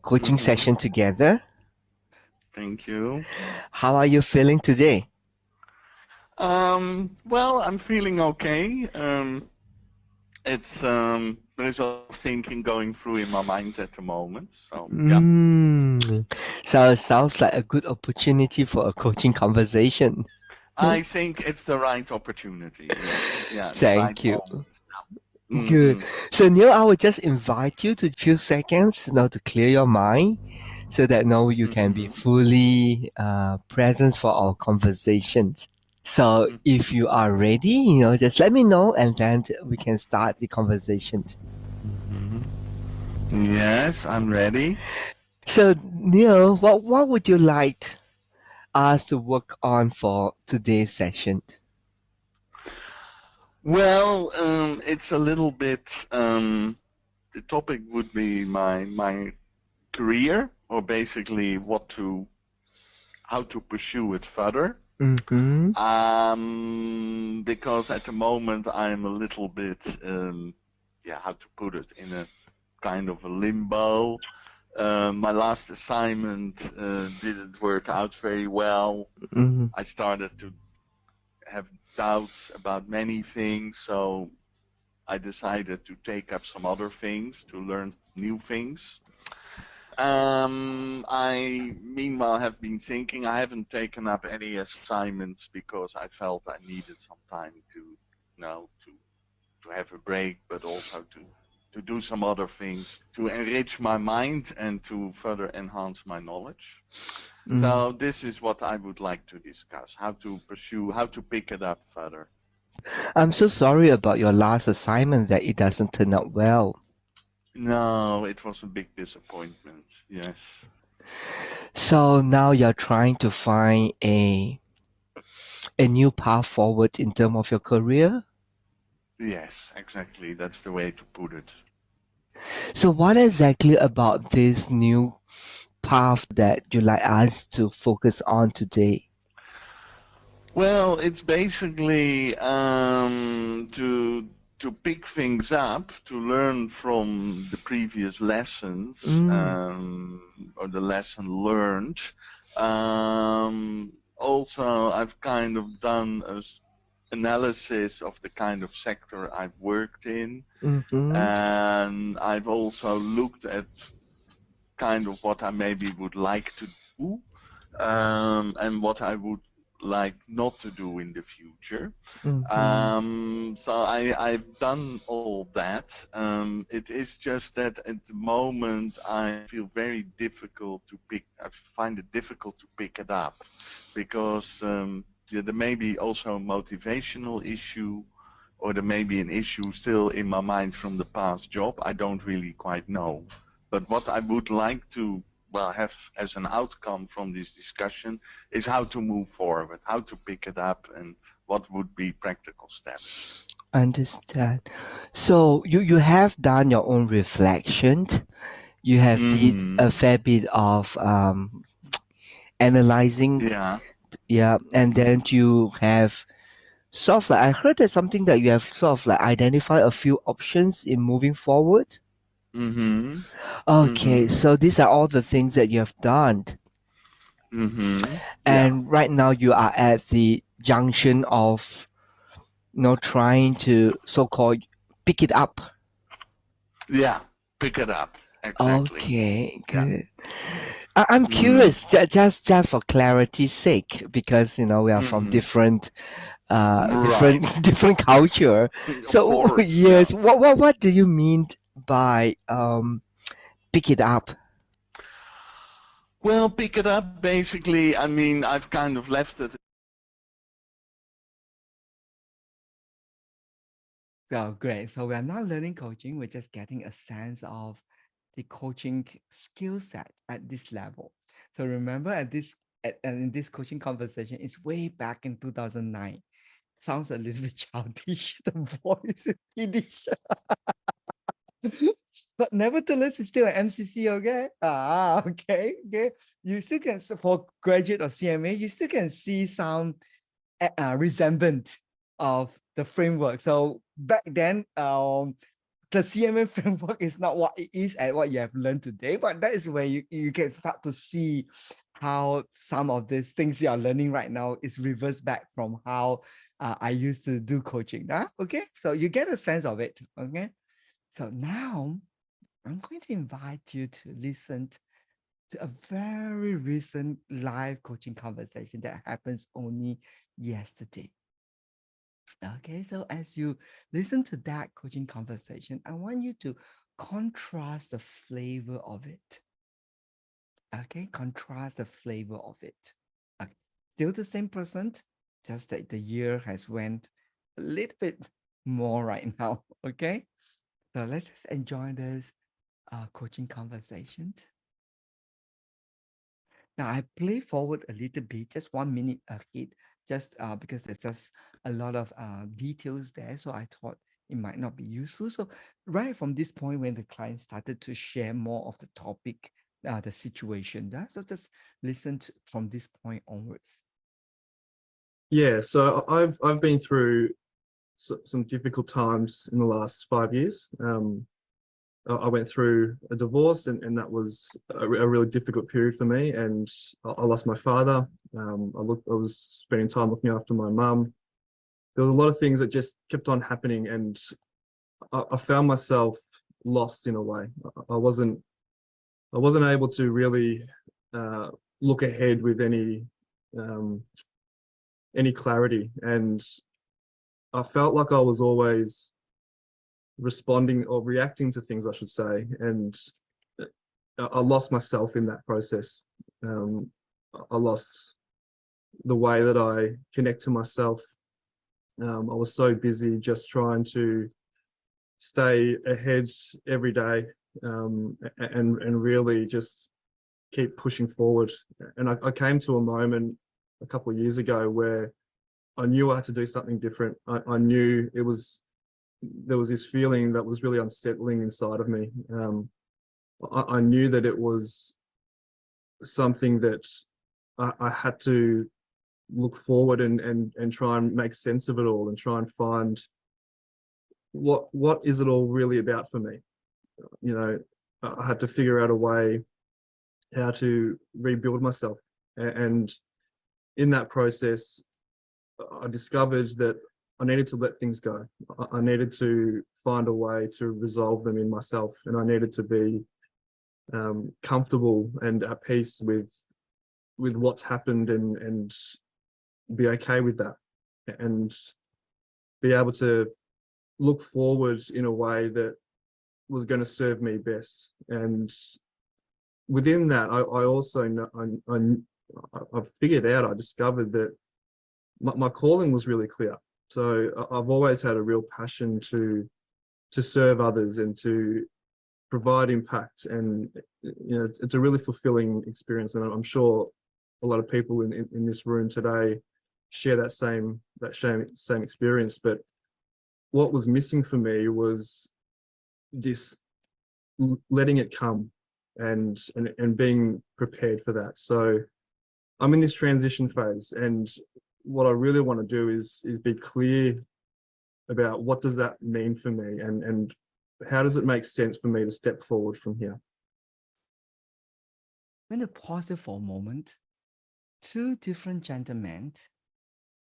Coaching session together. Thank you. How are you feeling today? Well, I'm feeling okay. There's a lot of thinking going through in my mind at the moment. So yeah. So it sounds like a good opportunity for a coaching conversation. I think it's the right opportunity. Yes. Yeah. Thank you. Moment. Good. So Neil, I will just invite you to a few seconds now to clear your mind so that now you can be fully present for our conversations. So if you are ready, just let me know and then we can start the conversation. Yes, I'm ready. So Neil, what would you like us to work on for today's session? Well, it's a little bit. The topic would be my career, or basically how to pursue it further. Because at the moment I'm a little bit, how to put it, in a kind of a limbo. My last assignment didn't work out very well. I started to have doubts about many things, so I decided to take up some other things, to learn new things. I meanwhile have been thinking. I haven't taken up any assignments because I felt I needed some time to have a break, but also to do some other things, to enrich my mind and to further enhance my knowledge. So this is what I would like to discuss: how to pick it up further. I'm so sorry about your last assignment that it doesn't turn out well. No, it was a big disappointment. Yes. So now you're trying to find a new path forward in terms of your career? Yes, exactly. That's the way to put it. So what exactly about this new path that you like us to focus on today? Well, it's basically to pick things up, to learn from the previous lessons, or the lesson learned. Also, I've kind of done an analysis of the kind of sector I've worked in, and I've also looked at kind of what I maybe would like to do, and what I would like not to do in the future. So I've done all that. It is just that at the moment I feel very difficult to I find it difficult to pick it up, because there may be also a motivational issue, or there may be an issue still in my mind from the past job. I don't really quite know. But what I would like to, well, have as an outcome from this discussion is how to move forward, how to pick it up, and what would be practical steps. Understand. So you have done your own reflection. You have did a fair bit of analyzing, Yeah. yeah, and then you have sort of like, I heard that something that you have sort of like identified a few options in moving forward. Mm-hmm. Okay, Mm-hmm. so these are all the things that you have done. Mm-hmm. Yeah. And right now you are at the junction of, trying to so-called pick it up. Yeah. Pick it up. Exactly. Okay, Yeah. good. I'm curious, just for clarity's sake, because we are from different, Right. different culture. Of So course. Yeah. yes, what do you mean by pick it up? Well, pick it up. Basically, I mean, I've kind of left it. Well, great. So we are not learning coaching. We're just getting a sense of the coaching skill set at this level. So remember, in this coaching conversation, it's way back in 2009. Sounds a little bit childish. The voice is Yiddish. But nevertheless, it's still an MCC, okay? Okay. You still can, for graduate or CMA, you still can see some resemblance of the framework. So back then, the CMA framework is not what it is and what you have learned today, but that is where you can start to see how some of these things you are learning right now is reversed back from how I used to do coaching. Okay, so you get a sense of it. Okay, so now I'm going to invite you to listen to a very recent live coaching conversation that happens only yesterday. Okay, so as you listen to that coaching conversation, I want you to contrast the flavor of it. Okay, contrast the flavor of it. Okay. Still the same person, just that the year has went a little bit more right now. Okay, so let's just enjoy this coaching conversation. Now I play forward a little bit, just 1 minute ahead, just because there's just a lot of details there. So I thought it might not be useful. So right from this point, when the client started to share more of the topic, the situation, so just listen from this point onwards. Yeah, so I've been through some difficult times in the last 5 years. I went through a divorce, and that was a really difficult period for me. And I lost my father. I was spending time looking after my mum. There was a lot of things that just kept on happening, and I found myself lost in a way. I wasn't able to really look ahead with any clarity, and I felt like I was always responding or reacting to things, I should say, and I lost myself in that process. I lost the way that I connect to myself. I was so busy just trying to stay ahead every day, and really just keep pushing forward. And I came to a moment a couple of years ago where I knew I had to do something different. I knew there was this feeling that was really unsettling inside of me. I knew that it was something that I had to look forward and try and make sense of it all, and try and find what is it all really about for me. I had to figure out a way how to rebuild myself, and in that process I discovered that I needed to let things go. I needed to find a way to resolve them in myself, and I needed to be comfortable and at peace with what's happened, and be okay with that, and be able to look forward in a way that was going to serve me best. And within that, I also know, I figured out, I discovered that my calling was really clear. So I've always had a real passion to serve others and to provide impact, and it's a really fulfilling experience, and I'm sure a lot of people in this room today share that same experience. But what was missing for me was this letting it come and being prepared for that. So I'm in this transition phase, and what I really want to do is be clear about what does that mean for me, and how does it make sense for me to step forward from here. I'm going to pause it for a moment. Two different gentlemen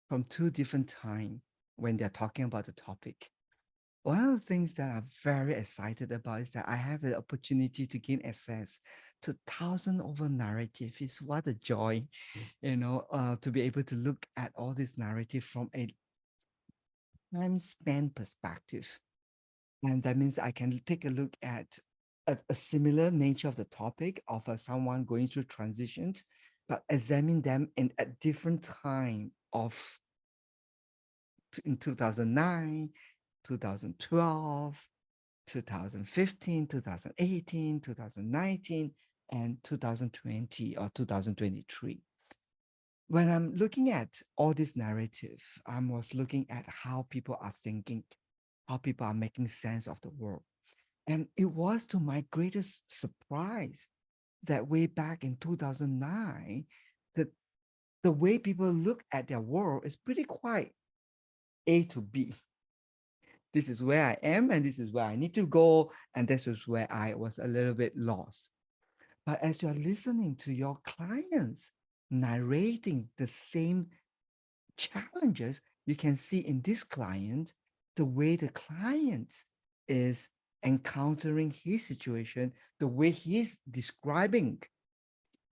from two different time when they're talking about the topic. One of the things that I'm very excited about is that I have the opportunity to gain access to thousands over narrative. It's what a joy, to be able to look at all this narrative from a time span perspective. And that means I can take a look at a similar nature of the topic of someone going through transitions, but examine them in a different time of in 2009, 2012, 2015, 2018, 2019, and 2020 or 2023. When I'm looking at all this narrative, I was looking at how people are thinking, how people are making sense of the world. And it was to my greatest surprise that way back in 2009, that the way people look at their world is pretty quite A to B. This is where I am, and this is where I need to go, and this is where I was a little bit lost. But as you're listening to your clients narrating the same challenges, you can see in this client, the way the client is encountering his situation, the way he's describing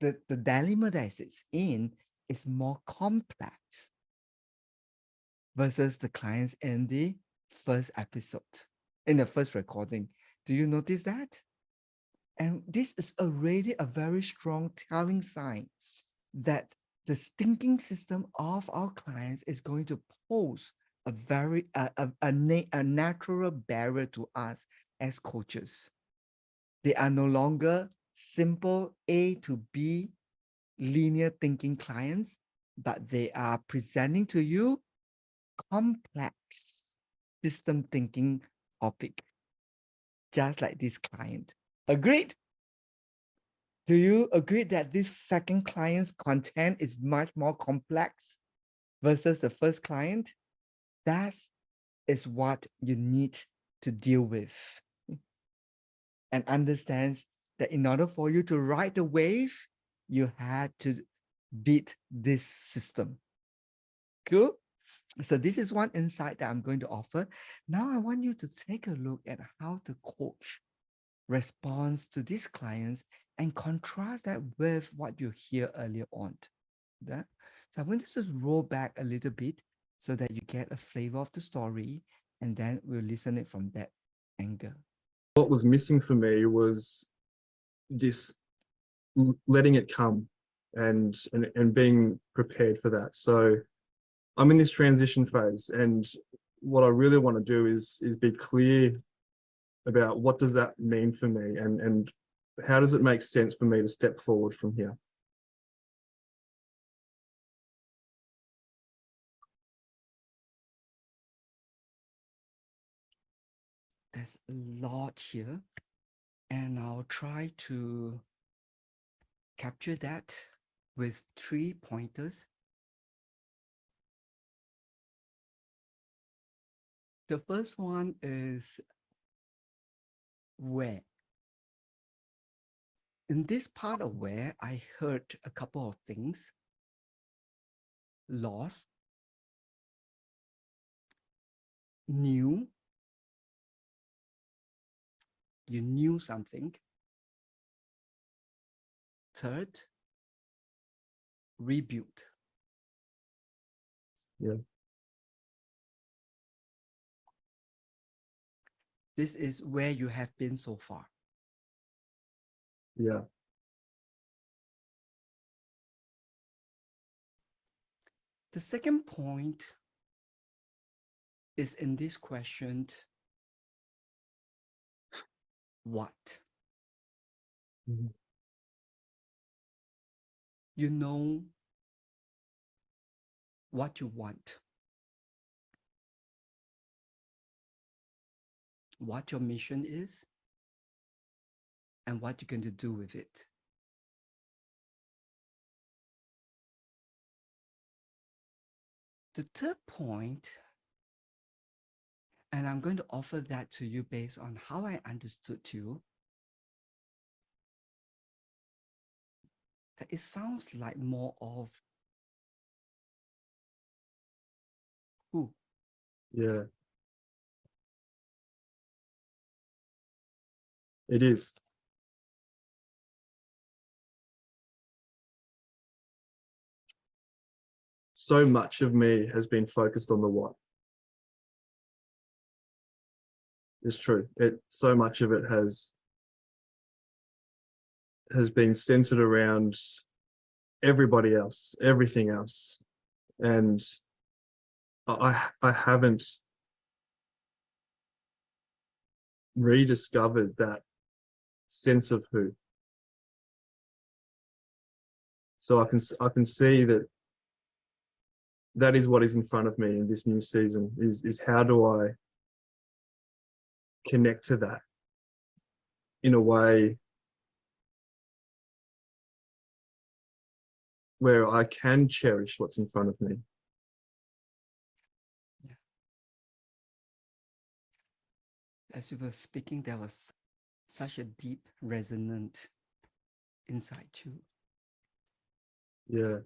the dilemma that it's in is more complex versus the clients in the first episode, in the first recording. Do you notice that? And this is already a very strong telling sign that the thinking system of our clients is going to pose a very a natural barrier to us as coaches. They are no longer simple A to B linear thinking clients, but they are presenting to you complex system thinking topic, just like this client. Agreed? Do you agree that this second client's content is much more complex versus the first client? That is what you need to deal with and understand that in order for you to ride the wave, you had to beat this system. Cool? So this is one insight that I'm going to offer. Now I want you to take a look at how the coach responds to these clients and contrast that with what you hear earlier on. Yeah? So I'm going to just roll back a little bit so that you get a flavor of the story, and then we'll listen it from that angle. What was missing for me was this letting it come and being prepared for that. So I'm in this transition phase, and what I really want to do is be clear about what does that mean for me, and how does it make sense for me to step forward from here. There's a lot here, and I'll try to capture that with 3 pointers. The first one is where. In this part of where, I heard a couple of things. Loss, new, you knew something. Third, rebuild. Yeah. This is where you have been so far. Yeah. The second point is in this question, what? Mhm. You know what you want, what your mission is, and what you're going to do with it. The third point, and I'm going to offer that to you based on how I understood you, that it sounds like more of who. Yeah, it is. So much of me has been focused on the what. It's true. So much of it has been centered around everybody else, everything else, and I haven't rediscovered that sense of who. So I can see that is what is in front of me in this new season, is how do I connect to that in a way where I can cherish what's in front of me. As you were speaking, there was such a deep resonant insight too. Yeah.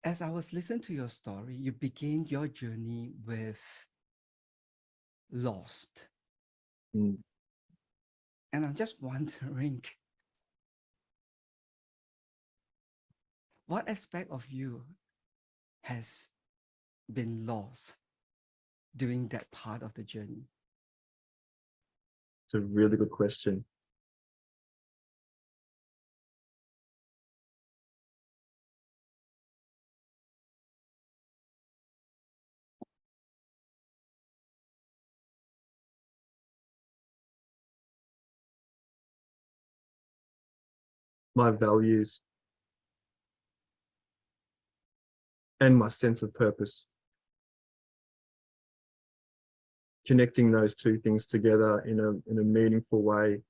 As I was listening to your story, you began your journey with lost. Mm. And I'm just wondering, what aspect of you has been lost during that part of the journey? It's a really good question. My values and my sense of purpose. Connecting those two things together in a meaningful way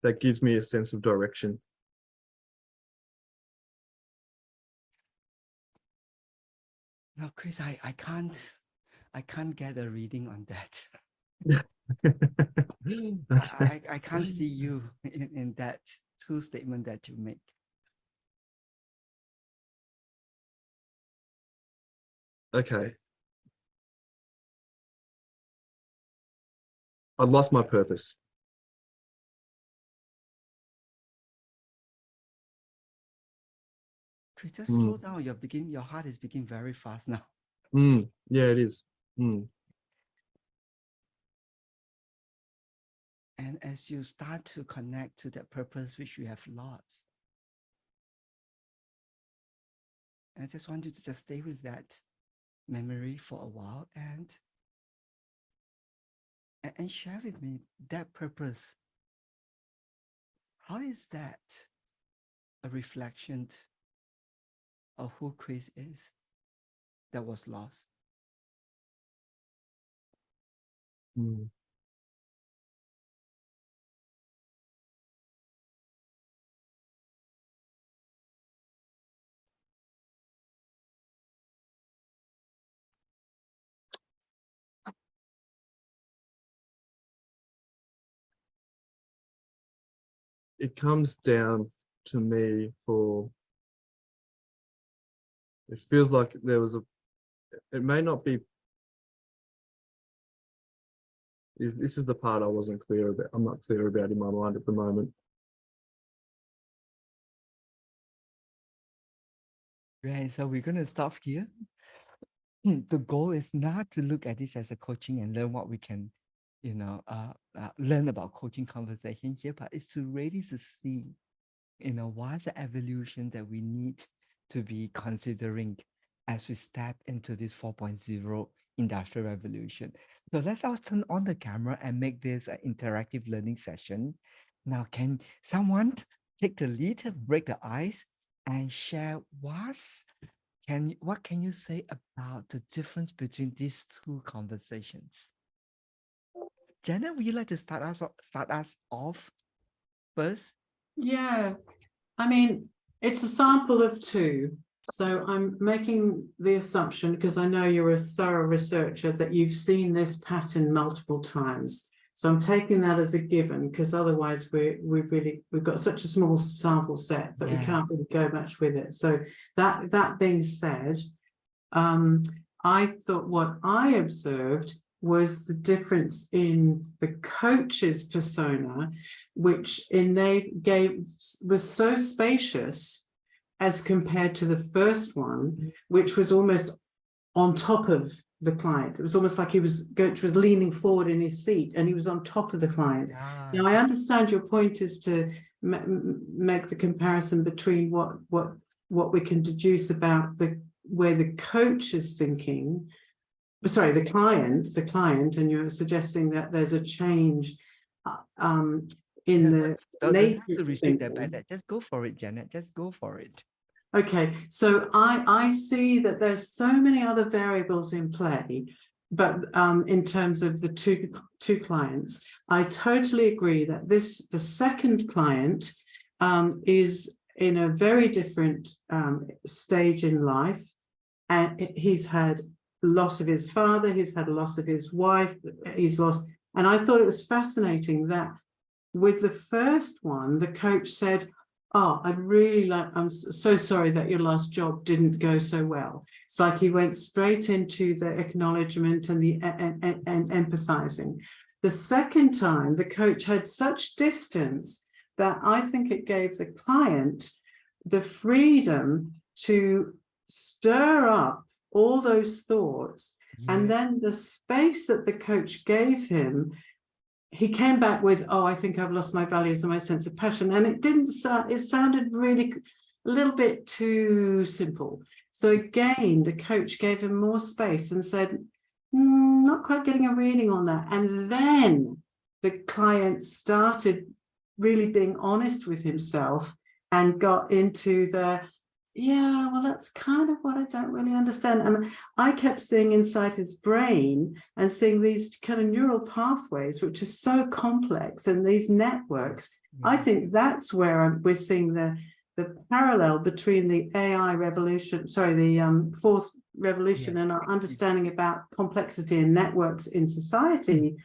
that gives me a sense of direction. No, Chris, I can't get a reading on that. Okay. I can't see you in that two statement that you make. Okay. I lost my purpose. Chris, just slow down. Your heart is beating very fast now. Yeah, it is. And as you start to connect to that purpose which you have lost, I just want you to just stay with that memory for a while and share with me that purpose. How is that a reflection of who Chris is that was lost? It comes down to me it feels like there was it may not be, this is the part I wasn't clear about. I'm not clear about in my mind at the moment. Right, so we're going to stop here. The goal is not to look at this as a coaching and learn what we can, learn about coaching conversation here, but it's to really to see what's the evolution that we need to be considering as we step into this 4.0 industrial revolution. So let's all turn on the camera and make this an interactive learning session. Now, can someone take the lead, break the ice, and share what can you say about the difference between these two conversations? Janet, would you like to start us off first? Yeah, I mean, it's a sample of two. So I'm making the assumption, because I know you're a thorough researcher, that you've seen this pattern multiple times. So I'm taking that as a given, because otherwise we've got such a small sample set that we can't really go much with it. So that being said, I thought what I observed was the difference in the coach's persona, which was so spacious as compared to the first one, which was almost on top of the client. It was almost like coach was leaning forward in his seat and he was on top of the client. Now, I understand your point is to make the comparison between what we can deduce about where the coach is thinking, sorry, the client, and you're suggesting that there's a change in the nature to restrict that. Just go for it, Janet. Just go for it. Okay, so I see that there's so many other variables in play, but in terms of the two clients, I totally agree that the second client is in a very different stage in life, and he's had loss of his father, he's had a loss of his wife, and I thought it was fascinating that with the first one, the coach said, "Oh, I'm so sorry that your last job didn't go so well." It's like he went straight into the acknowledgement and the and empathizing. The second time, the coach had such distance that I think it gave the client the freedom to stir up all those thoughts. And then the space that the coach gave him, he came back with, "Oh, I think I've lost my values and my sense of passion." And it sounded really a little bit too simple. So again, the coach gave him more space and said, "Not quite getting a reading on that." And then the client started really being honest with himself and got into well, that's kind of what I don't really understand. And I kept seeing inside his brain and seeing these kind of neural pathways, which are so complex, and these networks. I think that's where we're seeing the parallel between the AI revolution, the fourth revolution, and our understanding about complexity and networks in society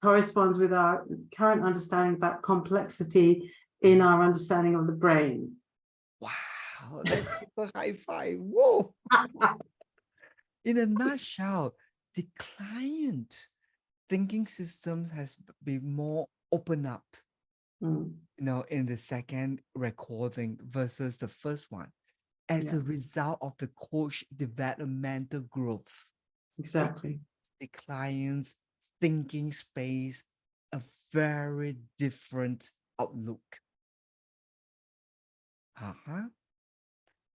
corresponds with our current understanding about complexity in our understanding of the brain. Wow, that's a high five. Whoa. In a nutshell, the client thinking systems has been more open up, in the second recording versus the first one, as a result of the coach developmental growth. Exactly. The client's thinking space, a very different outlook.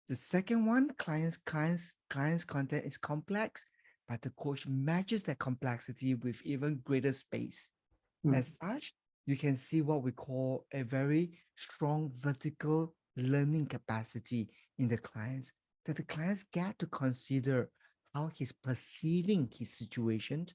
The second one, client's content is complex, but the coach matches that complexity with even greater space. As such, you can see what we call a very strong vertical learning capacity in the clients, that the clients get to consider how he's perceiving his situation,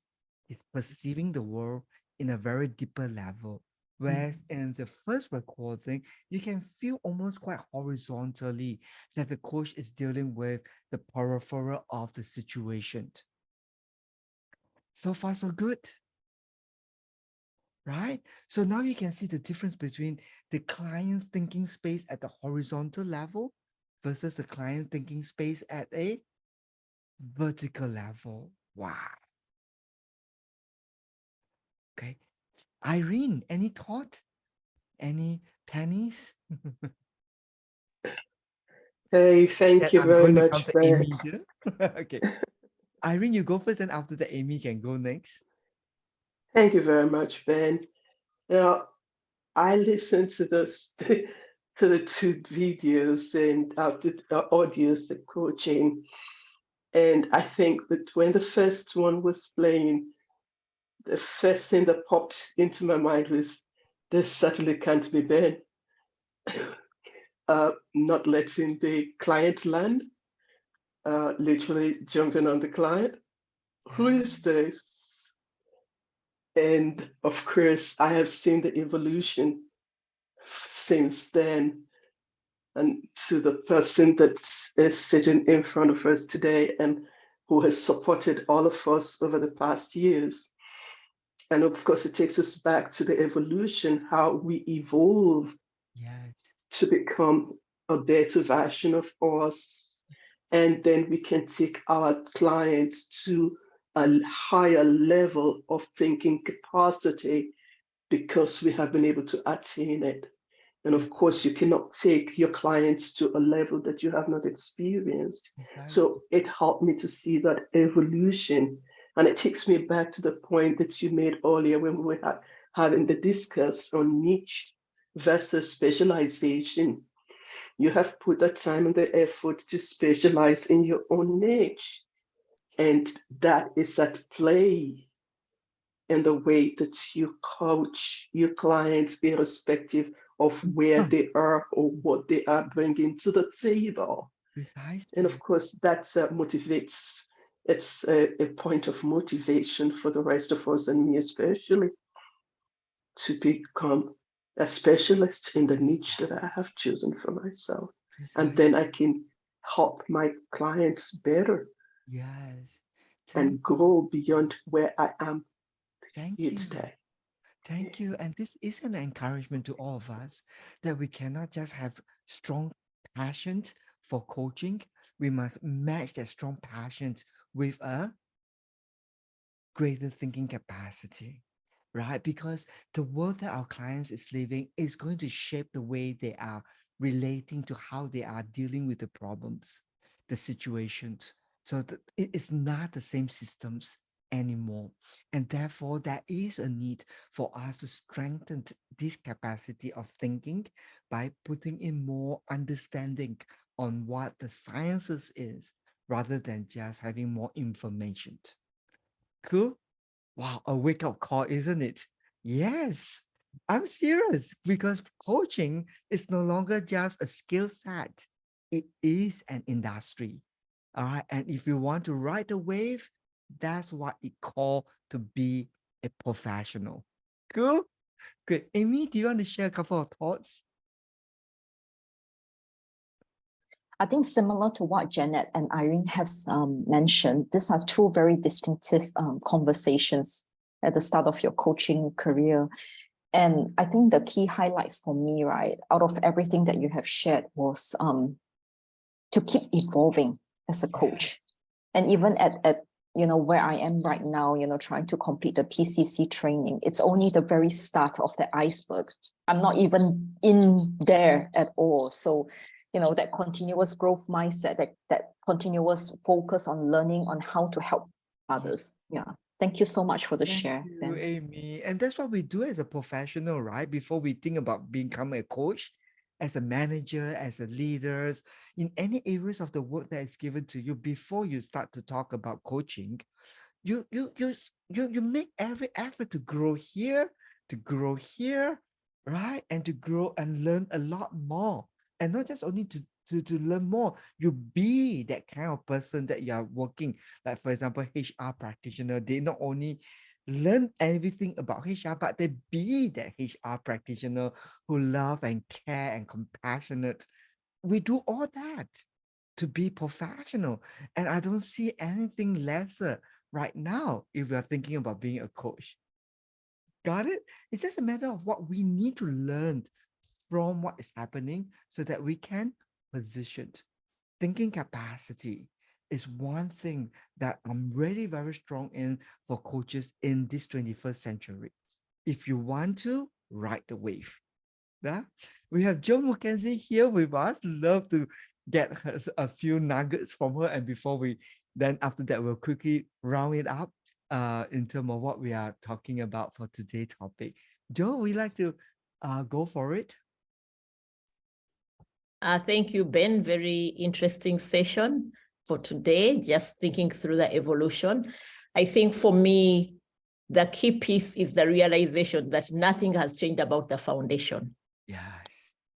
he's perceiving the world in a very deeper level. Whereas in the first recording, you can feel almost quite horizontally that the coach is dealing with the peripheral of the situation. So far, so good. Right? So now you can see the difference between the client's thinking space at the horizontal level versus the client thinking space at a vertical level. Wow. Okay. Irene, any thought? Any pennies? Hey, thank you very much, Ben. Okay. Irene, you go first, and after that, Amy can go next. Thank you very much, Ben. Now, I listened to to the two videos and the audios, the coaching. And I think that when the first one was playing, the first thing that popped into my mind was, this certainly can't be Ben. Not letting the client land, literally jumping on the client. Who is this? And of course, I have seen the evolution since then, and to the person that is sitting in front of us today and who has supported all of us over the past years. And of course, it takes us back to the evolution, how we evolve to become a better version of us. And then we can take our clients to a higher level of thinking capacity because we have been able to attain it. And of course, you cannot take your clients to a level that you have not experienced. So it helped me to see that evolution. And it takes me back to the point that you made earlier when we were having the discuss on niche versus specialization. You have put the time and the effort to specialize in your own niche. And that is at play in the way that you coach your clients, irrespective of where they are or what they are bringing to the table. And of course, that motivates, it's a point of motivation for the rest of us, and me especially, to become a specialist in the niche that I have chosen for myself. And then I can help my clients better and grow beyond where I am each day. Thank you. And this is an encouragement to all of us that we cannot just have strong passion for coaching. We must match that strong passion with a greater thinking capacity, right? Because the world that our clients is living is going to shape the way they are relating to how they are dealing with the problems, the situations. So it is not the same systems anymore. And therefore, there is a need for us to strengthen this capacity of thinking by putting in more understanding on what the sciences is, rather than just having more information. Cool? Wow, a wake-up call, isn't it? Yes, I'm serious, because coaching is no longer just a skill set. It is an industry. All right. And if you want to ride the wave, that's what it called to be a professional. Cool? Good. Amy, do you want to share a couple of thoughts? I think similar to what Janet and Irene have mentioned, these are two very distinctive conversations at the start of your coaching career. And I think the key highlights for me, right, out of everything that you have shared was to keep evolving as a coach. And even at where I am right now, trying to complete the PCC training, it's only the very start of the iceberg. I'm not even in there at all. So, that continuous growth mindset, that continuous focus on learning on how to help others. Yeah. Thank you so much for the share. Thank you, Amy. And that's what we do as a professional, right? Before we think about becoming a coach, as a manager, as a leader, in any areas of the work that is given to you, before you start to talk about coaching, you make every effort to grow here, right? And to grow and learn a lot more. And not just only to learn more, you be that kind of person that you are working. Like, for example, HR practitioner, they not only learn everything about HR, but they be that HR practitioner who love and care and compassionate. We do all that to be professional. And I don't see anything lesser right now if we are thinking about being a coach. Got it? It's just a matter of what we need to learn from what is happening so that we can position. Thinking capacity is one thing that I'm really very strong in for coaches in this 21st century. If you want to, ride the wave. Yeah? We have Joe Mackenzie here with us. Love to get a few nuggets from her. And after that, we'll quickly round it up in terms of what we are talking about for today's topic. Joe, would you like to go for it? Thank you, Ben. Very interesting session for today, just thinking through the evolution. I think for me, the key piece is the realization that nothing has changed about the foundation. Yes.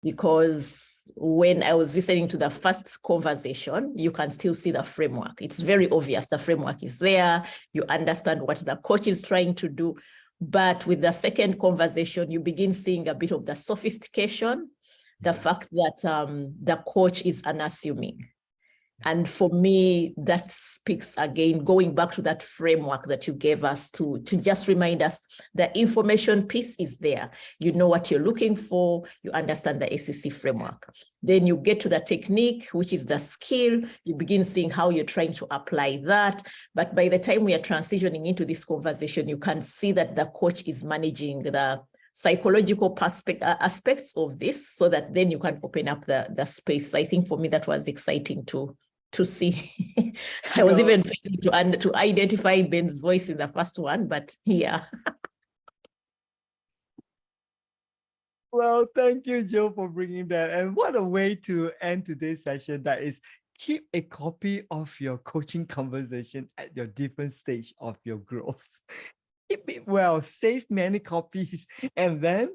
Because when I was listening to the first conversation, you can still see the framework. It's very obvious. The framework is there. You understand what the coach is trying to do. But with the second conversation, you begin seeing a bit of the sophistication, the fact that the coach is unassuming. And for me, that speaks again, going back to that framework that you gave us to just remind us the information piece is there. You know what you're looking for, you understand the ACC framework. Then you get to the technique, which is the skill, you begin seeing how you're trying to apply that. But by the time we are transitioning into this conversation, you can see that the coach is managing the psychological aspects of this so that then you can open up the space. So I think for me, that was exciting to see. I was even failing to identify Ben's voice in the first one, but yeah. Well, thank you, Joe, for bringing that. And what a way to end today's session. That is, keep a copy of your coaching conversation at your different stage of your growth. Keep it well, save many copies, and then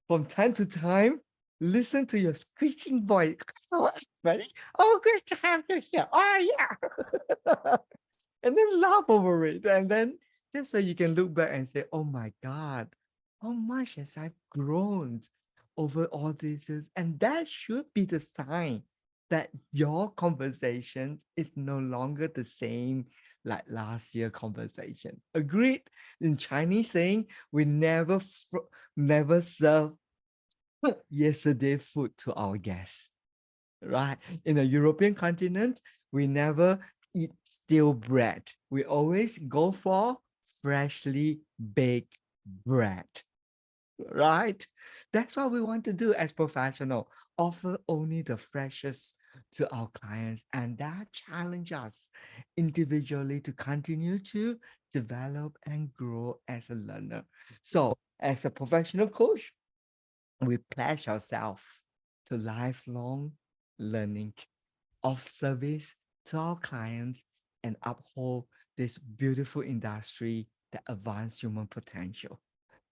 from time to time, listen to your screeching voice. Oh, ready? Oh, good to have you here. Oh, yeah. And then laugh over it. And then just so you can look back and say, oh my God, how much has I grown over all these years? And that should be the sign that your conversation is no longer the same like last year conversation. Agreed? In Chinese saying, we never serve yesterday food to our guests, right? In the European continent, we never eat stale bread. We always go for freshly baked bread, right? That's what we want to do as professionals, offer only the freshest to our clients, and that challenge us individually to continue to develop and grow as a learner. So as a professional coach, we pledge ourselves to lifelong learning of service to our clients and uphold this beautiful industry that advances human potential.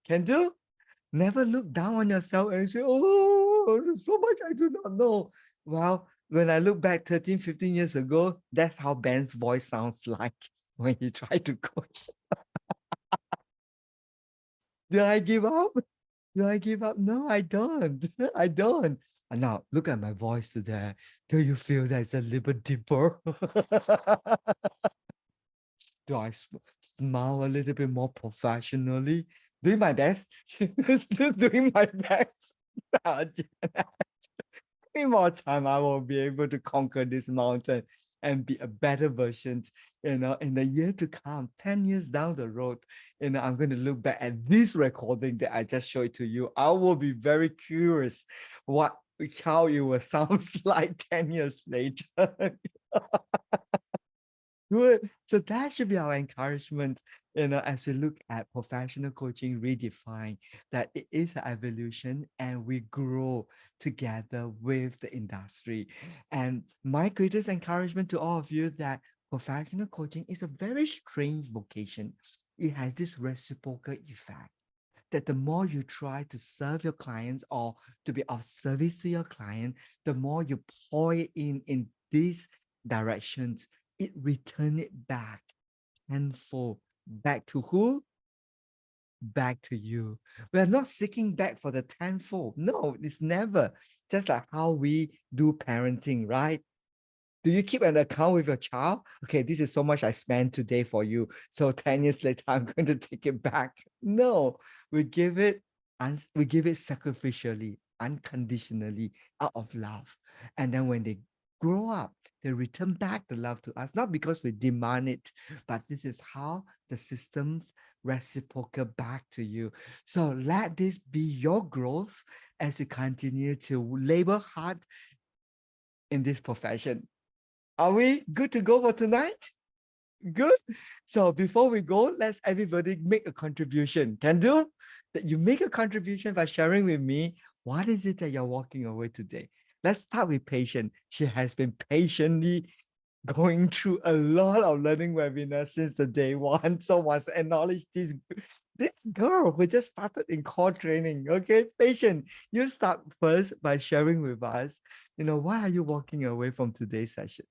Can do? Never look down on yourself and say, oh, there's so much I do not know. Well, when I look back 13, 15 years ago, that's how Ben's voice sounds like when he tried to coach. Did I give up? Do I give up? No, I don't. I don't. And now look at my voice today. Do you feel that it's a little bit deeper? Do I smile a little bit more professionally? Doing my best. Still doing my best. In more time, I will be able to conquer this mountain and be a better version, in the year to come, 10 years down the road. I'm going to look back at this recording that I just showed to you. I will be very curious how it will sound like 10 years later. Good. So that should be our encouragement, as we look at professional coaching redefined, that it is an evolution and we grow together with the industry. And my greatest encouragement to all of you that professional coaching is a very strange vocation. It has this reciprocal effect that the more you try to serve your clients or to be of service to your client, the more you pour it in these directions, it return it back tenfold. Back to who? Back to you. We are not seeking back for the tenfold. No, it's never. Just like how we do parenting, right? Do you keep an account with your child? Okay, this is so much I spent today for you. So 10 years later, I'm going to take it back. No, we give it sacrificially, unconditionally, out of love. And then when they grow up, they return back the love to us, not because we demand it, but this is how the systems reciprocate back to you. So let this be your growth as you continue to labor hard in this profession. Are we good to go for tonight? Good. So before we go, let's everybody make a contribution. Can do? That you make a contribution by sharing with me what is it that you're walking away today. let's start with patient. She has been patiently going through a lot of learning webinars since the day one. So must acknowledge this girl who just started in core training. Okay, patient, you start first by sharing with us, why are you walking away from today's session?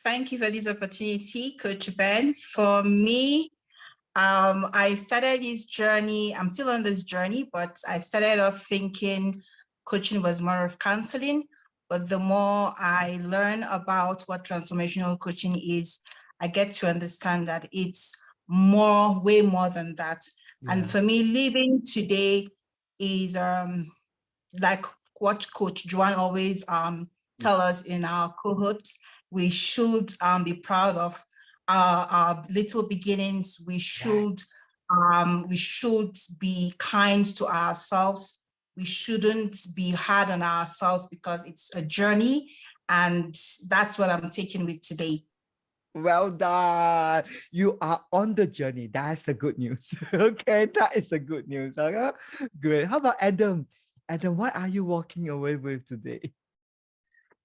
Thank you for this opportunity, Coach Ben. For me, I started this journey. I'm still on this journey, but I started off thinking coaching was more of counseling. But the more I learn about what transformational coaching is, I get to understand that it's way more than that. Yeah. And for me, living today is like what Coach Joanne always tell us in our cohorts. We should be proud of our little beginnings. We should be kind to ourselves. We shouldn't be hard on ourselves because it's a journey, and that's what I'm taking with today. Well done. You are on the journey. That's the good news. Okay, that is the good news. Okay? Good. How about Adam? Adam, what are you walking away with today?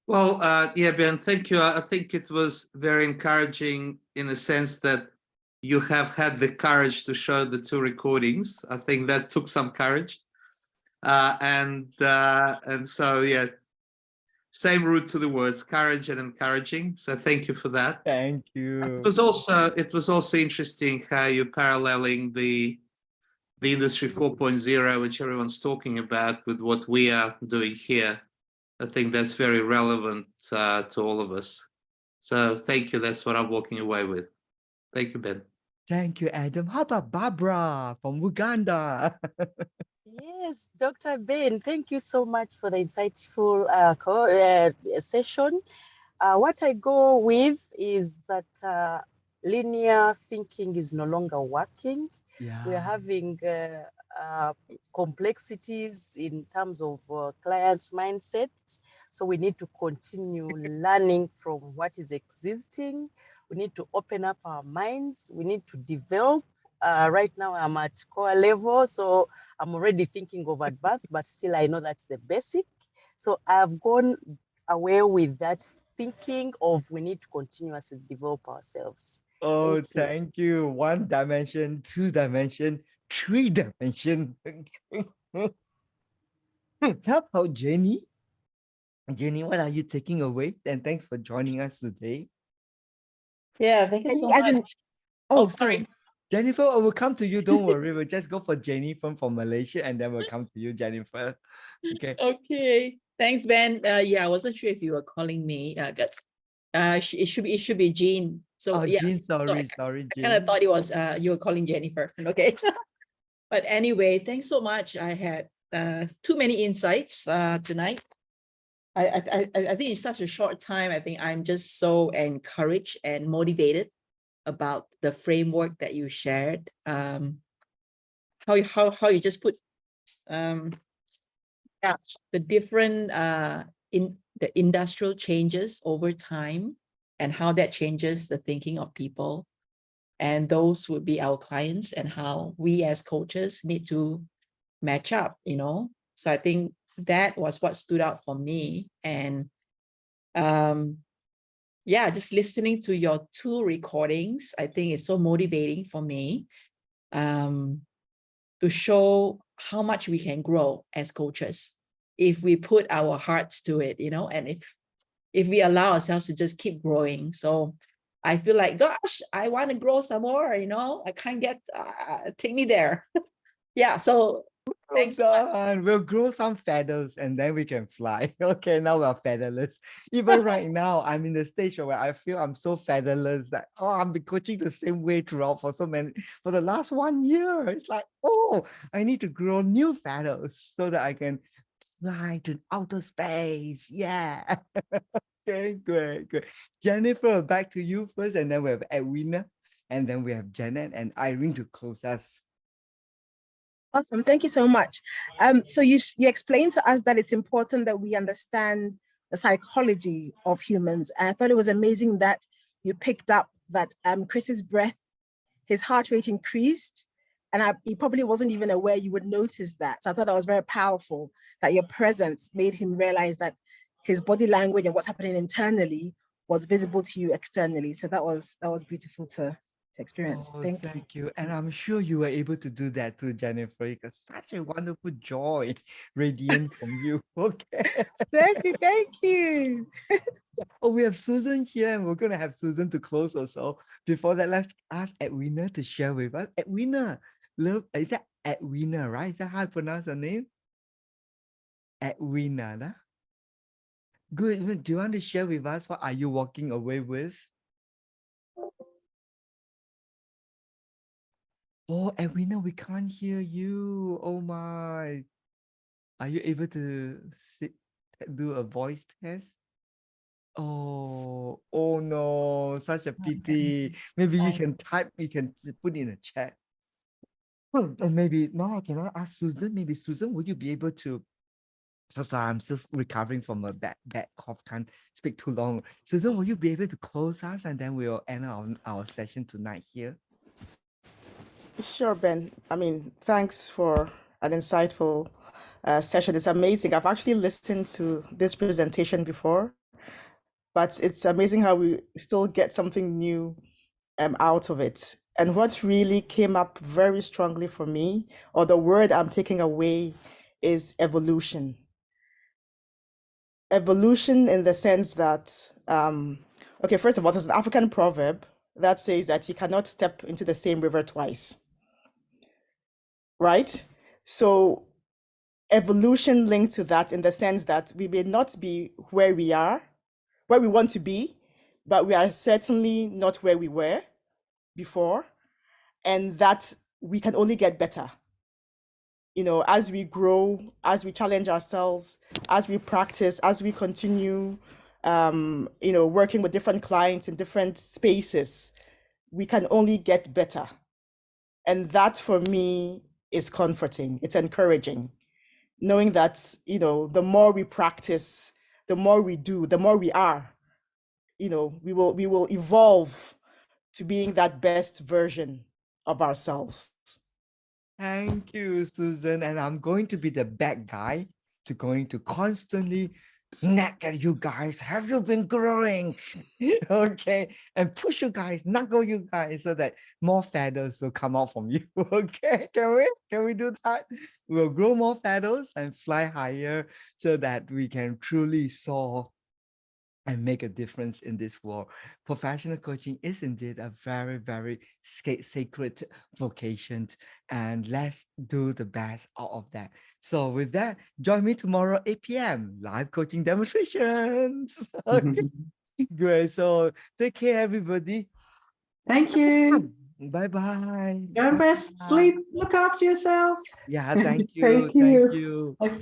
Well, yeah, Ben, thank you. I think it was very encouraging in the sense that you have had the courage to show the 2 recordings. I think that took some courage. And so, yeah, same root to the words, courage and encouraging. So thank you for that. Thank you. It was also interesting how you're paralleling the industry 4.0, which everyone's talking about, with what we are doing here. I think that's very relevant to all of us. So thank you. That's what I'm walking away with. Thank you, Ben. Thank you, Adam. How about Barbara from Uganda? Yes, Dr. Ben, thank you so much for the insightful session. What I go with is that linear thinking is no longer working. Yeah. We are having complexities in terms of clients' mindsets. So we need to continue learning from what is existing. We need to open up our minds. We need to develop. Right now I'm at core level, so I'm already thinking of advanced, but still I know that's the basic. So I've gone away with that thinking of we need to continuously develop ourselves. Oh, thank you. 1 dimension, 2 dimension, 3 dimension. How about Jenny? Jenny, what are you taking away? And thanks for joining us today. Yeah, thank you so much. Oh, sorry. Jennifer, I will come to you. Don't worry. We'll just go for Jenny from Malaysia, and then we'll come to you, Jennifer. Okay. Okay. Thanks, Ben. Yeah, I wasn't sure if you were calling me. It should be Jean. So yeah. Jean, sorry, so Jean. I kind of thought it was you were calling Jennifer. Okay. But anyway, thanks so much. I had too many insights tonight. I think it's such a short time. I think I'm just so encouraged and motivated about the framework that you shared. How you just put the different in the industrial changes over time and how that changes the thinking of people. And those would be our clients and how we as coaches need to match up, So I think that was what stood out for me. And yeah, just listening to your 2 recordings, I think it's so motivating for me to show how much we can grow as coaches if we put our hearts to it, and if we allow ourselves to just keep growing. So I feel like, gosh, I want to grow some more, I can't get, take me there. Yeah, so thanks. We'll grow some feathers and then we can fly. Okay, now we're featherless. Even right now, I'm in the stage where I feel I'm so featherless that, I've been coaching the same way throughout for the last 1 year. It's like, I need to grow new feathers so that I can fly to outer space. Yeah. Okay, good. Jennifer, back to you first, and then we have Edwina, and then we have Janet and Irene to close us. Awesome. Thank you so much. So you explained to us that it's important that we understand the psychology of humans. And I thought it was amazing that you picked up that Chris's breath, his heart rate increased, And he probably wasn't even aware you would notice that. So I thought that was very powerful, that your presence made him realize that his body language and what's happening internally was visible to you externally. So that was beautiful to experience. Oh, Thank you. And I'm sure you were able to do that too, Jennifer, because such a wonderful joy radiant from you. Okay. Bless you. Thank you. Oh, we have Susan here, and we're going to have Susan to close also. Before that, let's ask Edwina to share with us. Edwina, is that Edwina, right? Is that how I pronounce her name? Edwina, nah? Good. Do you want to share with us what are you walking away with? Oh, Edwina, we can't hear you. Oh my. Are you able to do a voice test? Oh no, such a pity. Maybe you can type, you can put in a chat. Well, maybe no, can I ask Susan? Maybe Susan, would you be able to? So sorry, I'm still recovering from a bad cough. Can't speak too long. Susan, will you be able to close us, and then we'll end our session tonight here? Sure, Ben. I mean, thanks for an insightful session. It's amazing. I've actually listened to this presentation before, but it's amazing how we still get something new out of it. And what really came up very strongly for me, or the word I'm taking away, is evolution. Evolution in the sense that, okay, first of all, there's an African proverb that says that you cannot step into the same river twice. Right? So evolution linked to that in the sense that we may not be where we are, where we want to be, but we are certainly not where we were before, and that we can only get better. You know, as we grow, as we challenge ourselves, as we practice, as we continue, you know, working with different clients in different spaces, we can only get better. And that for me is comforting. It's encouraging, knowing that, you know, the more we practice, the more we do, the more we are, you know, we will evolve to being that best version of ourselves. Thank you, Susan. And I'm going to be the bad guy going to constantly nag at you guys. Have you been growing? Okay. And push you guys, knuckle you guys so that more feathers will come out from you. Okay. Can we do that? We'll grow more feathers and fly higher so that we can truly soar and make a difference in this world. Professional coaching is indeed a very, very sacred vocation, and let's do the best out of that. So with that, join me tomorrow 8 p.m. live coaching demonstrations. Okay. Great. So take care, everybody. Thank you. Bye-bye. Go and rest, sleep, look after yourself. Yeah, thank you. Thank Thank you. you. I feel